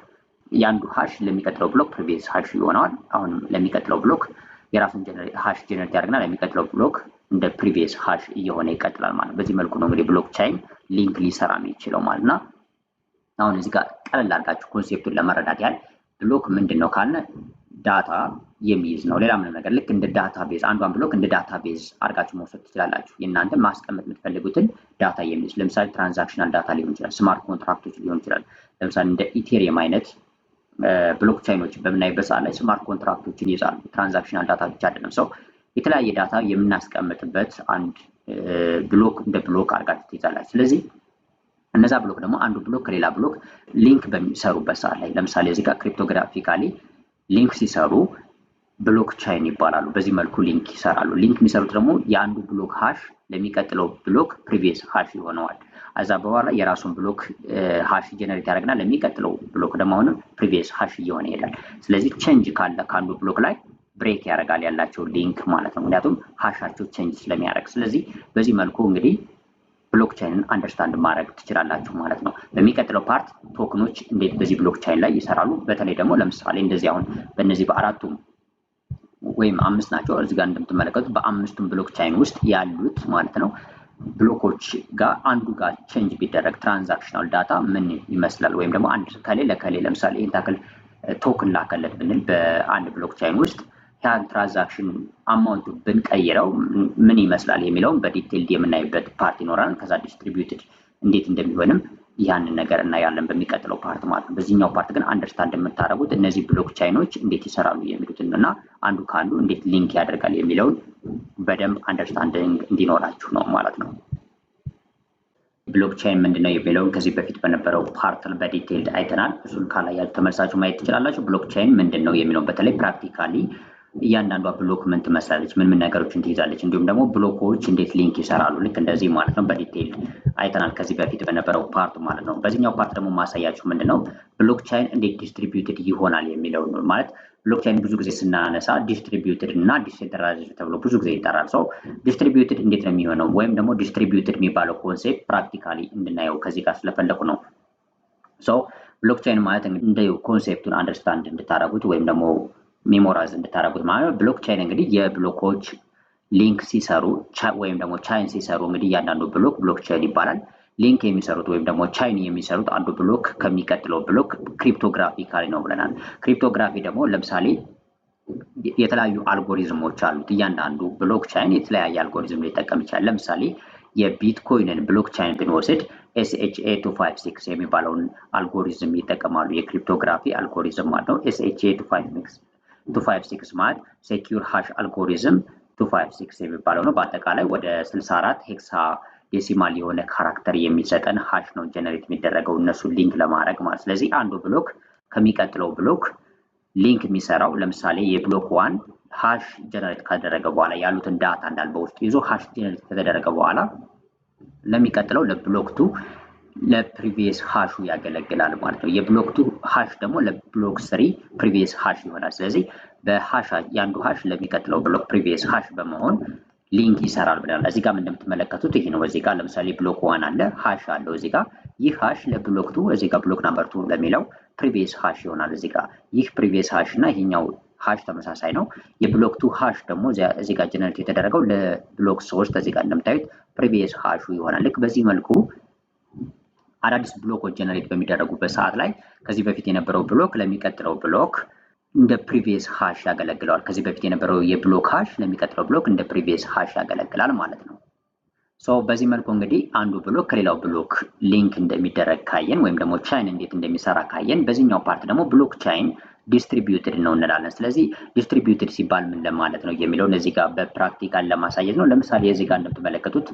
የአንዱ ሃሽ ለሚቀጥለው ብሎክ ፕሪቪየስ ሃሽ ይሆናል። አሁንም ለሚቀጥለው ብሎክ የራሱን ሃሽ ጀነሬት ያደርግና ለሚቀጥለው ብሎክ እንደ ፕሪቪየስ ሃሽ እየሆነ ይቀጥላል ማለት ነው። በዚህ መልኩ ነው እንግዲህ ብሎክቼን ሊንክ ሊሰራ የሚችለው ማለት ነው። አሁን እዚህ ጋር ቀለል አድርጋችሁ ኮንሴፕቱን ለመረዳት ያህል ብሎክ ምንድነው ካለ ዳታ የሚይዝ ነው። ሌላ ምንም ነገር ልክ እንደ ዳታቤዝ አንዷን ብሎክ እንደ ዳታቤዝ አድርጋችሁ መውሰድ ትችላላችሁ። የእናንተ ማስቀመጥ የምትፈልጉትን ዳታ የሚይዝ ለምሳሌ ትራንዛክሽናል ዳታ ሊሆን ይችላል፣ ስማርት ኮንትራክቶች ሊሆን ይችላል። ለምሳሌ እንደ ኢቴሪየም አይነት ብሎክቻይኖች በምናይበት ሰዓት ላይ ስማርት ኮንትራክቶችን ይይዛሉ። ትራንዛክሽናል ዳታ ብቻ አይደለም። ሰው የተለያየ ዳታ የምናስቀምጥበት አንድ ብሎክ እንደ ብሎክ አድርጋችሁ ትይዛላችሁ። ስለዚህ እነዛ ብሎክ ደግሞ አንዱ ብሎክ ከሌላ ብሎክ ሊንክ በሚሰሩበት ሰዓት ላይ ለምሳሌ እዚህ ጋር ክሪፕቶግራፊካሊ ሊንክ ሲሰሩ ብሎክቻይን ይባላሉ። በዚህ መልኩ ሊንክ ይሰራሉ። ሊንክ የሚሰሩት ደግሞ የአንዱ ብሎክ ሃሽ ለሚቀጥለው ብሎክ ፕሪቪየስ ሃሽ ይሆነዋል። አዛ በኋላ የራሱን ብሎክ ሃሽ ጀነሬት ያደርግና ለሚቀጥለው ብሎክ ደግሞ አሁንም ፕሪቪየስ ሃሽ እየሆነ ይሄዳል። ስለዚህ ቼንጅ ካለ ከአንዱ ብሎክ ላይ ብሬክ ያደርጋል ያላቸው ሊንክ ማለት ነው። ምክንያቱም ሃሻቸው ቼንጅ ስለሚያደርግ። ስለዚህ በዚህ መልኩ እንግዲህ ብሎክቻይንን አንደርስታንድ ማድረግ ትችላላችሁ ማለት ነው። በሚቀጥለው ፓርት ቶክኖች እንዴት በዚህ ብሎክቻይን ላይ ይሰራሉ። በተለይ ደግሞ ለምሳሌ እንደዚህ አሁን በእነዚህ በአራቱም ወይም 5 ናቸው እዚህ ጋር እንደምትመለከቱት በአምስቱም ብሎክቻይን ውስጥ ያሉት ማለት ነው ብሎኮች ጋር አንዱ ጋር ቼንጅ ቢደረግ ትራንዛክሽናል ዳታ ምን ይመስላል፣ ወይም ደግሞ አንድ ከሌ ለምሳሌ ይሄን ታክል ቶክን ላከለት ብንል በአንድ ብሎክቻይን ውስጥ ያን ትራንዛክሽን አማውንቱ ብንቀይረው ምን ይመስላል የሚለውን በዲቴል የምናይበት ፓርት ይኖራል። ከዛ ዲስትሪቢዩትድ እንዴት እንደሚሆንም ያንን ነገር እናያለን በሚቀጥለው ፓርት ማለት ነው። በዚህኛው ፓርት ግን አንደርስታንድ የምታደርጉት እነዚህ ብሎክቻይኖች እንዴት ይሰራሉ የሚሉትን እና አንዱ ከአንዱ እንዴት ሊንክ ያደርጋል የሚለውን በደንብ አንደርስታንዲንግ እንዲኖራችሁ ነው ማለት ነው። ብሎክቻይን ምንድነው የሚለውን ከዚህ በፊት በነበረው ፓርት በዲቴል አይተናል። እሱን ካላያችሁ ተመልሳችሁ ማየት ትችላላችሁ። ብሎክቻይን ምንድነው የሚለውን በተለይ ፕራክቲካሊ እያንዳንዷ ብሎክ ምን ትመስላለች፣ ምን ነገሮችን ትይዛለች፣ እንዲሁም ደግሞ ብሎኮች እንዴት ሊንክ ይሰራሉ ልክ እንደዚህ ማለት ነው በዲቴል አይተናል ከዚህ በፊት በነበረው ፓርት ማለት ነው። በዚህኛው ፓርት ደግሞ ማሳያችሁ ምንድነው ብሎክቻይን እንዴት ዲስትሪቢዩትድ ይሆናል የሚለው ነው። ማለት ብሎክቻይን ብዙ ጊዜ ስናነሳ ዲስትሪቢዩትድ እና ዲሴንትራላይዝድ ተብሎ ብዙ ጊዜ ይጠራል። ሰው ዲስትሪቢዩትድ እንዴት ነው የሚሆነው ወይም ደግሞ ዲስትሪቢዩትድ የሚባለው ኮንሴፕት ፕራክቲካሊ እንድናየው ከዚህ ጋር ስለፈለኩ ነው። ሰው ብሎክቻይን ማለት እንደ ኮንሴፕቱን አንደርስታንድ እንድታደርጉት ወይም ደግሞ ሜሞራይዝ እንድታደርጉት ማለት ነው። ብሎክቻይን እንግዲህ የብሎኮች ሊንክ ሲሰሩ ወይም ደግሞ ቻይን ሲሰሩ እንግዲህ እያንዳንዱ ብሎክ ብሎክቻይን ይባላል። ሊንክ የሚሰሩት ወይም ደግሞ ቻይን የሚሰሩት አንዱ ብሎክ ከሚቀጥለው ብሎክ ክሪፕቶግራፊካሊ ነው ብለናል። ክሪፕቶግራፊ ደግሞ ለምሳሌ የተለያዩ አልጎሪዝሞች አሉት። እያንዳንዱ ብሎክቻይን የተለያየ አልጎሪዝም ሊጠቀም ይችላል። ለምሳሌ የቢትኮይንን ብሎክቻይን ብንወስድ SHA-256 የሚባለውን አልጎሪዝም ይጠቀማሉ። የክሪፕቶግራፊ አልጎሪዝም ማለት ነው። SHA-256 ማለት ሴኪዩር ሃሽ አልጎሪዝም 256 የሚባለው ነው። በአጠቃላይ ወደ 64 ሄክሳ ዴሲማል የሆነ ካራክተር የሚሰጠን ሃሽ ነው ጀነሬት የሚደረገው እነሱን ሊንክ ለማድረግ ማለት። ስለዚህ አንዱ ብሎክ ከሚቀጥለው ብሎክ ሊንክ የሚሰራው ለምሳሌ የብሎክ 1 ሃሽ ጀነሬት ካደረገ በኋላ ያሉትን ዳታ እንዳል በውስጡ ይዞ ሃሽ ጀነሬት ከተደረገ በኋላ ለሚቀጥለው ለብሎክ 2 ለፕሪቪየስ ሃሹ ያገለግላል ማለት ነው። የብሎክ 2 ሃሽ ደግሞ ለብሎክ 3 ፕሪቪየስ ሃሽ ይሆናል። ስለዚህ በሃሽ ያንዱ ሃሽ ለሚቀጥለው ብሎክ ፕሪቪየስ ሃሽ በመሆን ሊንክ ይሰራል ብለናል። እዚህ ጋር እንደምትመለከቱት ይሄ ነው። እዚህ ጋር ለምሳሌ ብሎክ 1 አለ ሃሽ አለው እዚህ ጋር። ይህ ሃሽ ለብሎክ 2 እዚህ ጋር ብሎክ ናምበር 2 ለሚለው ፕሪቪየስ ሃሽ ይሆናል እዚህ ጋር። ይህ ፕሪቪየስ ሃሽ እና ይሄኛው ሃሽ ተመሳሳይ ነው። የብሎክ 2 ሃሽ ደግሞ እዚህ ጋር ጀነሬት የተደረገው ለብሎክ 3 እዚህ ጋር እንደምታዩት ፕሪቪየስ ሃሹ ይሆናል። ልክ በዚህ መልኩ አዳዲስ ብሎኮች ጀነሬት በሚደረጉበት ሰዓት ላይ ከዚህ በፊት የነበረው ብሎክ ለሚቀጥለው ብሎክ እንደ ፕሪቪየስ ሃሽ ያገለግለዋል። ከዚህ በፊት የነበረው የብሎክ ሃሽ ለሚቀጥለው ብሎክ እንደ ፕሪቪየስ ሃሽ ያገለግላል ማለት ነው። በዚህ መልኩ እንግዲህ አንዱ ብሎክ ከሌላው ብሎክ ሊንክ እንደሚደረግ ካየን ወይም ደግሞ ቻይን እንዴት እንደሚሰራ ካየን፣ በዚህኛው ፓርት ደግሞ ብሎክ ቻይን ዲስትሪቢዩትድ ነው እንላለን። ስለዚህ ዲስትሪቢዩትድ ሲባል ምን ለማለት ነው የሚለውን እዚህ ጋር በፕራክቲካል ለማሳየት ነው። ለምሳሌ እዚህ ጋር እንደምትመለከቱት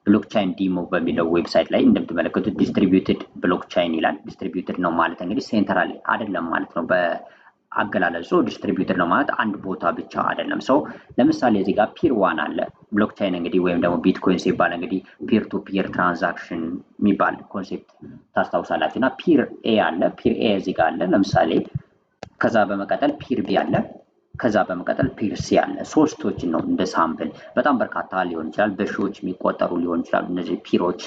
ብሎክቻይን ዲሞ በሚለው ዌብሳይት ላይ እንደምትመለከቱት ዲስትሪቢዩትድ ብሎክቻይን ይላል። ዲስትሪቢዩትድ ነው ማለት እንግዲህ ሴንትራል አይደለም ማለት ነው። በአገላለጹ ዲስትሪቢዩትድ ነው ማለት አንድ ቦታ ብቻ አይደለም። ለምሳሌ እዚህ ጋር ፒር 1 አለ። ብሎክቻይን እንግዲህ ወይም ደግሞ ቢትኮይን ሲባል እንግዲህ ፒር ቱ ፒር ትራንዛክሽን የሚባል ኮንሴፕት ታስታውሳላችሁ። እና ፒር ኤ አለ። ፒር ኤ እዚህ ጋር አለ ለምሳሌ። ከዛ በመቀጠል ፒር ቢ አለ። ከዛ በመቀጠል ፒር ሲ አለ። ሶስቶችን ነው እንደ ሳምፕል። በጣም በርካታ ሊሆን ይችላል፣ በሺዎች የሚቆጠሩ ሊሆን ይችላሉ እነዚህ ፒሮች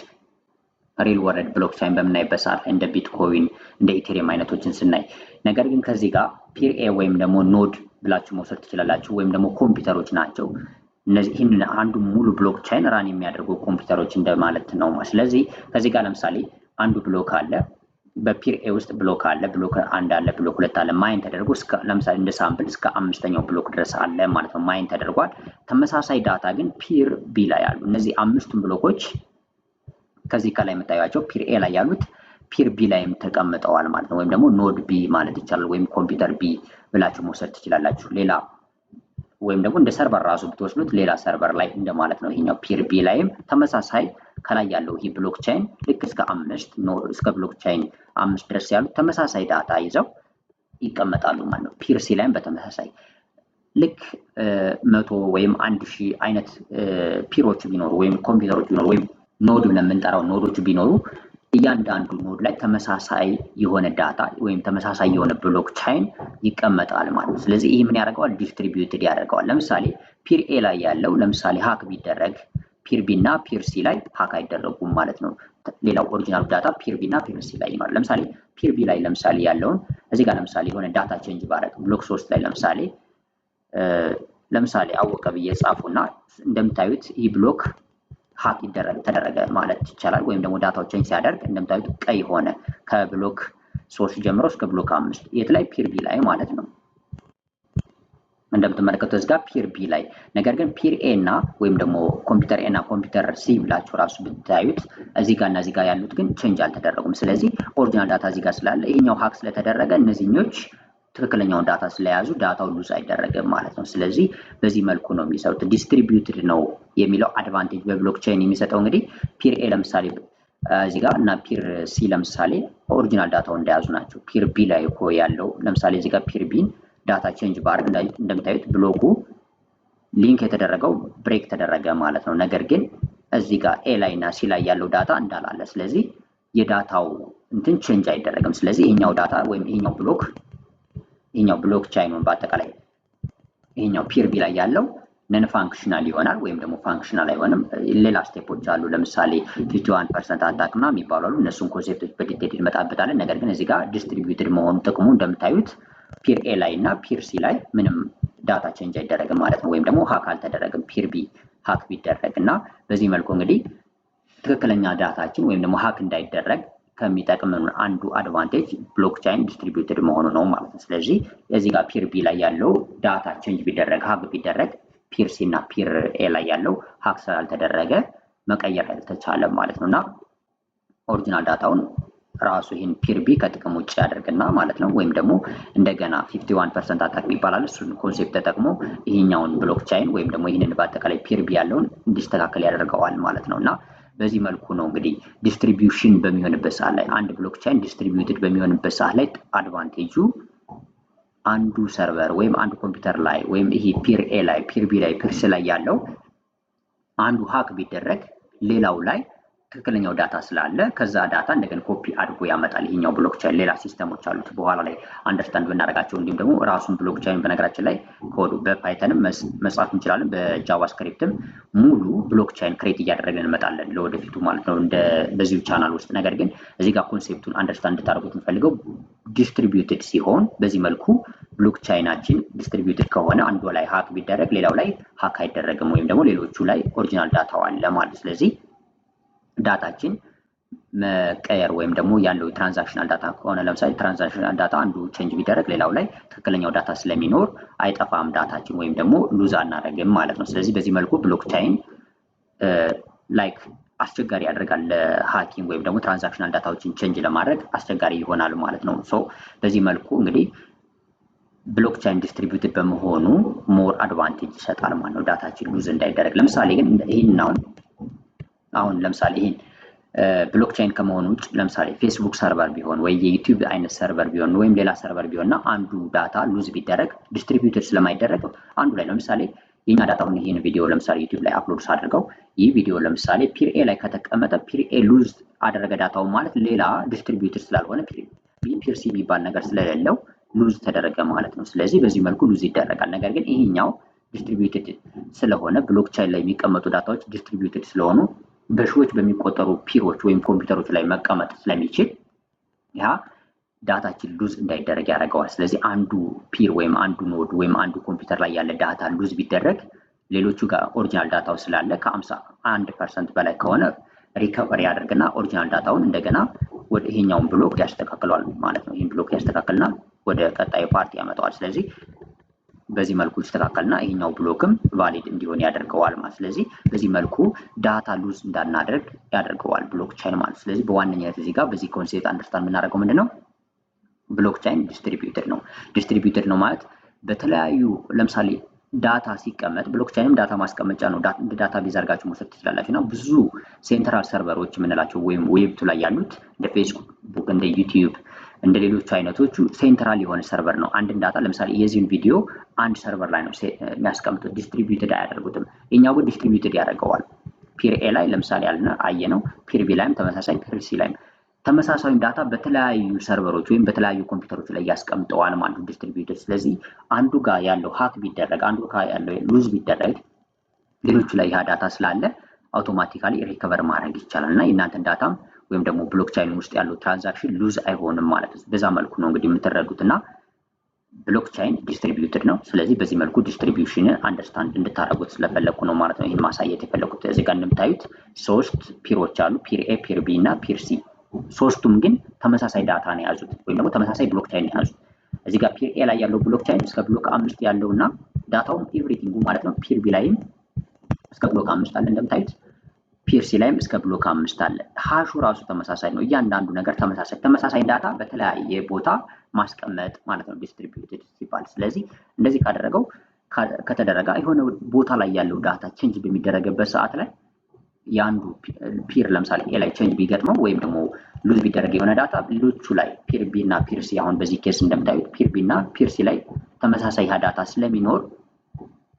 ሪል ወርልድ ብሎክቻይን በምናይበት ሰዓት ላይ እንደ ቢትኮይን እንደ ኢቴሪየም አይነቶችን ስናይ። ነገር ግን ከዚህ ጋር ፒር ኤ ወይም ደግሞ ኖድ ብላችሁ መውሰድ ትችላላችሁ፣ ወይም ደግሞ ኮምፒውተሮች ናቸው። እነዚህ ይህንን አንዱ ሙሉ ብሎክቻይን ራን የሚያደርጉ ኮምፒውተሮች እንደማለት ነው። ስለዚህ ከዚህ ጋር ለምሳሌ አንዱ ብሎክ አለ። በፒር ኤ ውስጥ ብሎክ አለ፣ ብሎክ 1 አለ፣ ብሎክ 2 አለ። ማይን ተደርጎ እስከ ለምሳሌ እንደ ሳምፕል እስከ 5ኛው ብሎክ ድረስ አለ ማለት ነው። ማይን ተደርጓል። ተመሳሳይ ዳታ ግን ፒር ቢ ላይ አሉ። እነዚህ 5ቱም ብሎኮች ከዚህ ከላይ የምታዩቸው ፒር ኤ ላይ ያሉት ፒር ቢ ላይም ተቀምጠዋል ማለት ነው። ወይም ደግሞ ኖድ ቢ ማለት ይቻላል፣ ወይም ኮምፒውተር ቢ ብላችሁ መውሰድ ትችላላችሁ። ሌላ ወይም ደግሞ እንደ ሰርቨር ራሱ ብትወስዱት ሌላ ሰርቨር ላይ እንደማለት ነው። ይሄኛው ፒር ቢ ላይም ተመሳሳይ ከላይ ያለው ይሄ ብሎክቼን ልክ እስከ 5 እስከ ብሎክቼን 5 ድረስ ያሉት ተመሳሳይ ዳታ ይዘው ይቀመጣሉ ማለት ነው። ፒር ሲ ላይም በተመሳሳይ ልክ 100 ወይም 1000 አይነት ፒሮች ቢኖሩ ወይም ኮምፒውተሮች ቢኖሩ ወይም ኖድ ብለን የምንጠራው ኖዶች ቢኖሩ እያንዳንዱ ኖድ ላይ ተመሳሳይ የሆነ ዳታ ወይም ተመሳሳይ የሆነ ብሎክቼን ይቀመጣል ማለት ነው። ስለዚህ ይህ ምን ያደርገዋል? ዲስትሪቢዩትድ ያደርገዋል። ለምሳሌ ፒር ኤ ላይ ያለው ለምሳሌ ሃክ ቢደረግ ፒር ቢ እና ፒር ሲ ላይ ሃክ አይደረጉም ማለት ነው። ሌላው ኦሪጂናል ዳታ ፒር ቢ እና ፒር ሲ ላይ ይኖራል። ለምሳሌ ፒር ቢ ላይ ለምሳሌ ያለውን እዚህ ጋር ለምሳሌ የሆነ ዳታ ቼንጅ ባረግ ብሎክ 3 ላይ ለምሳሌ አወቀ ብዬ ጻፉና እንደምታዩት ይህ ብሎክ ሃክ ተደረገ ማለት ይቻላል። ወይም ደግሞ ዳታው ቼንጅ ሲያደርግ እንደምታዩት ቀይ ሆነ ከብሎክ 3 ጀምሮ እስከ ብሎክ 5 የት ላይ ፒር ቢ ላይ ማለት ነው። እንደምትመለከቱት እዚህ ጋር ፒር ቢ ላይ። ነገር ግን ፒር ኤ እና ወይም ደግሞ ኮምፒውተር ኤ እና ኮምፒውተር ሲ ብላችሁ ራሱ ብታዩት እዚህ ጋር እና እዚህ ጋር ያሉት ግን ቼንጅ አልተደረጉም። ስለዚህ ኦሪጂናል ዳታ እዚህ ጋር ስላለ ይሄኛው ሃክ ስለተደረገ እነዚህኞች ትክክለኛውን ዳታ ስለያዙ ዳታው ሉዝ አይደረግም ማለት ነው። ስለዚህ በዚህ መልኩ ነው የሚሰሩት። ዲስትሪቢዩትድ ነው የሚለው አድቫንቴጅ በብሎክቼን የሚሰጠው እንግዲህ ፒር ኤ ለምሳሌ እዚህ ጋር እና ፒር ሲ ለምሳሌ ኦሪጂናል ዳታው እንደያዙ ናቸው። ፒር ቢ ላይ እኮ ያለው ለምሳሌ እዚህ ጋር ፒር ቢን ዳታ ቼንጅ ባር እንደምታዩት ብሎኩ ሊንክ የተደረገው ብሬክ ተደረገ ማለት ነው። ነገር ግን እዚህ ጋር ኤ ላይ እና ሲ ላይ ያለው ዳታ እንዳላለ፣ ስለዚህ የዳታው እንትን ቼንጅ አይደረግም። ስለዚህ ይሄኛው ዳታ ወይም ይሄኛው ብሎክቼን በአጠቃላይ ይሄኛው ፒር ቢ ላይ ያለው ነን ፋንክሽናል ይሆናል ወይም ደግሞ ፋንክሽናል አይሆንም። ሌላ ስቴፖች አሉ። ለምሳሌ 51% አታክ እና የሚባሉ አሉ። እነሱን ኮንሴፕቶች በዲቴል እንመጣበታለን። ነገር ግን እዚህ ጋር ዲስትሪቢዩትድ መሆኑ ጥቅሙ እንደምታዩት ፒር ኤ ላይ እና ፒር ሲ ላይ ምንም ዳታ ቼንጅ አይደረግም ማለት ነው። ወይም ደግሞ ሃክ አልተደረገም። ፒር ቢ ሃክ ቢደረግ እና በዚህ መልኩ እንግዲህ ትክክለኛ ዳታችን ወይም ደግሞ ሃክ እንዳይደረግ ከሚጠቅመን አንዱ አድቫንቴጅ ብሎክቼን ዲስትሪቢዩትድ መሆኑ ነው ማለት ነው። ስለዚህ እዚህ ጋር ፒር ቢ ላይ ያለው ዳታ ቼንጅ ቢደረግ ሃክ ቢደረግ ፒር ሲ እና ፒር ኤ ላይ ያለው ሃክ ስላልተደረገ መቀየር አልተቻለም ማለት ነው እና ኦሪጂናል ዳታውን ራሱ ይህን ፒር ቢ ከጥቅም ውጭ ያደርግና ማለት ነው። ወይም ደግሞ እንደገና 51% አታክ ይባላል። እሱን ኮንሴፕት ተጠቅሞ ይሄኛውን ብሎክቼን ወይም ደግሞ ይህንን በአጠቃላይ ፒር ቢ ያለውን እንዲስተካከል ያደርገዋል ማለት ነው እና በዚህ መልኩ ነው እንግዲህ ዲስትሪቢዩሽን በሚሆንበት ሰዓት ላይ አንድ ብሎክቼን ዲስትሪቢዩትድ በሚሆንበት ሰዓት ላይ አድቫንቴጁ አንዱ ሰርቨር ወይም አንዱ ኮምፒውተር ላይ ወይም ይሄ ፒር ኤ ላይ ፒር ቢ ላይ ፒር ሲ ላይ ያለው አንዱ ሃክ ቢደረግ ሌላው ላይ ትክክለኛው ዳታ ስላለ ከዛ ዳታ እንደገና ኮፒ አድርጎ ያመጣል። ይሄኛው ብሎክቼን ሌላ ሲስተሞች አሉት በኋላ ላይ አንደርስታንድ ብናደርጋቸው። እንዲሁም ደግሞ ራሱን ብሎክቼን በነገራችን ላይ ኮዱ በፓይተንም መጻፍ እንችላለን፣ በጃቫስክሪፕትም ሙሉ ብሎክቼን ክሬት እያደረግን እንመጣለን ለወደፊቱ ማለት ነው በዚሁ ቻናል ውስጥ። ነገር ግን እዚህ ጋር ኮንሴፕቱን አንደርስታንድ እንድታደርጉት የምፈልገው ዲስትሪቢዩትድ ሲሆን በዚህ መልኩ ብሎክቼናችን ዲስትሪቢዩትድ ከሆነ አንዱ ላይ ሃክ ቢደረግ ሌላው ላይ ሃክ አይደረግም፣ ወይም ደግሞ ሌሎቹ ላይ ኦሪጂናል ዳታው አለ ማለት። ስለዚህ ዳታችን መቀየር ወይም ደግሞ ያለው ትራንዛክሽናል ዳታ ከሆነ ለምሳሌ ትራንዛክሽናል ዳታ አንዱ ቼንጅ ቢደረግ ሌላው ላይ ትክክለኛው ዳታ ስለሚኖር አይጠፋም ዳታችን ወይም ደግሞ ሉዝ አናደርግም ማለት ነው። ስለዚህ በዚህ መልኩ ብሎክቼን ላይክ አስቸጋሪ ያደርጋል ለሃኪንግ ወይም ደግሞ ትራንዛክሽናል ዳታዎችን ቼንጅ ለማድረግ አስቸጋሪ ይሆናል ማለት ነው። ሶ በዚህ መልኩ እንግዲህ ብሎክቼን ዲስትሪቢዩትድ በመሆኑ ሞር አድቫንቴጅ ይሰጣል ማለት ነው ዳታችን ሉዝ እንዳይደረግ። ለምሳሌ ግን ይህን አሁን ለምሳሌ ይሄን ብሎክቼን ከመሆኑ ውጭ ለምሳሌ ፌስቡክ ሰርቨር ቢሆን ወይ የዩቲዩብ አይነት ሰርቨር ቢሆን ወይም ሌላ ሰርቨር ቢሆንና አንዱ ዳታ ሉዝ ቢደረግ ዲስትሪቢዩትድ ስለማይደረግ አንዱ ላይ ለምሳሌ የኛ ዳታውን ይሄን ቪዲዮ ለምሳሌ ዩቲዩብ ላይ አፕሎድ ሳድርገው ይህ ቪዲዮ ለምሳሌ ፒር ኤ ላይ ከተቀመጠ ፒር ኤ ሉዝ አደረገ ዳታውን ማለት ሌላ ዲስትሪቢዩትድ ስላልሆነ ፒር ሲ የሚባል ነገር ስለሌለው ሉዝ ተደረገ ማለት ነው። ስለዚህ በዚህ መልኩ ሉዝ ይደረጋል። ነገር ግን ይሄኛው ዲስትሪቢዩትድ ስለሆነ ብሎክቼን ላይ የሚቀመጡ ዳታዎች ዲስትሪቢዩትድ ስለሆኑ በሺዎች በሚቆጠሩ ፒሮች ወይም ኮምፒውተሮች ላይ መቀመጥ ስለሚችል ያ ዳታችን ሉዝ እንዳይደረግ ያደርገዋል። ስለዚህ አንዱ ፒር ወይም አንዱ ኖድ ወይም አንዱ ኮምፒውተር ላይ ያለ ዳታ ሉዝ ቢደረግ ሌሎቹ ጋር ኦሪጂናል ዳታው ስላለ ከ51% በላይ ከሆነ ሪከቨሪ ያደርግና ኦሪጂናል ዳታውን እንደገና ወደ ይሄኛውን ብሎክ ያስተካክለዋል ማለት ነው። ይሄን ብሎክ ያስተካክልና ወደ ቀጣዩ ፓርት ያመጣዋል። ስለዚህ በዚህ መልኩ ይስተካከልና ይሄኛው ብሎክም ቫሊድ እንዲሆን ያደርገዋል ማለት። ስለዚህ በዚህ መልኩ ዳታ ሉዝ እንዳናደርግ ያደርገዋል ብሎክቼን ማለት። ስለዚህ በዋነኛነት እዚህ ጋር በዚህ ኮንሴፕት አንደርስታንድ የምናደርገው ምንድነው ብሎክቼን ዲስትሪቢዩትድ ነው። ዲስትሪቢዩትድ ነው ማለት በተለያዩ ለምሳሌ ዳታ ሲቀመጥ ብሎክቼንም ዳታ ማስቀመጫ ነው። እንደ ዳታ ቤዝ አድርጋችሁ መውሰድ ትችላላችሁ እና ብዙ ሴንትራል ሰርቨሮች የምንላቸው ወይም ዌብ ላይ ያሉት እንደ ፌስቡክ እንደ ዩቲዩብ እንደ ሌሎቹ አይነቶቹ ሴንትራል የሆነ ሰርቨር ነው። አንድን ዳታ ለምሳሌ የዚህን ቪዲዮ አንድ ሰርቨር ላይ ነው የሚያስቀምጡት፣ ዲስትሪቢዩትድ አያደርጉትም። የኛው ግን ዲስትሪቢዩትድ ያደርገዋል። ፒር ኤ ላይ ለምሳሌ አየ ነው፣ ፒር ቢ ላይም ተመሳሳይ፣ ፒር ሲ ላይም ተመሳሳይ ዳታ በተለያዩ ሰርቨሮች ወይም በተለያዩ ኮምፒውተሮች ላይ ያስቀምጠዋል ማለት ዲስትሪቢዩትድ። ስለዚህ አንዱ ጋር ያለው ሃክ ቢደረግ አንዱ ጋር ያለው ሉዝ ቢደረግ ሌሎቹ ላይ ያ ዳታ ስላለ አውቶማቲካሊ ሪከቨር ማድረግ ይቻላል እና የእናንተን ዳታም ወይም ደግሞ ብሎክቼን ውስጥ ያለው ትራንዛክሽን ሉዝ አይሆንም ማለት ነው። በዛ መልኩ ነው እንግዲህ የምትረዱት እና ብሎክቼን ዲስትሪቢዩትድ ነው። ስለዚህ በዚህ መልኩ ዲስትሪቢዩሽንን አንደርስታንድ እንድታደርጉት ስለፈለኩ ነው ማለት ነው ይሄን ማሳየት የፈለኩት። እዚህ ጋር እንደምታዩት 3 ፒሮች አሉ፣ ፒር ኤ፣ ፒር ቢ እና ፒር ሲ። ሶስቱም ግን ተመሳሳይ ዳታ ነው የያዙት ወይም ደግሞ ተመሳሳይ ብሎክቼን ነው የያዙት። እዚህ ጋር ፒር ኤ ላይ ያለው ብሎክቼን እስከ ብሎክ 5 ያለው እና ዳታውም ኤቭሪቲንጉ ማለት ነው። ፒር ቢ ላይም እስከ ብሎክ 5 አለ እንደምታዩት፣ ፒር ሲ ላይም እስከ ብሎክ 5 አለ። ሃሹ ራሱ ተመሳሳይ ነው። እያንዳንዱ ነገር ተመሳሳይ ዳታ በተለያየ ቦታ ማስቀመጥ ማለት ነው ዲስትሪቢዩትድ ሲባል። ስለዚህ እንደዚህ ከተደረገ የሆነ ቦታ ላይ ያለው ዳታ ቼንጅ በሚደረግበት ሰዓት ላይ የአንዱ ፒር ለምሳሌ ኤ ላይ ቼንጅ ቢገጥመው ወይም ደግሞ ሉዝ ቢደረግ የሆነ ዳታ ሌሎቹ ላይ ፒር ቢ እና ፒር ሲ፣ አሁን በዚህ ኬስ እንደምታዩት ፒር ቢ እና ፒር ሲ ላይ ተመሳሳይ ዳታ ስለሚኖር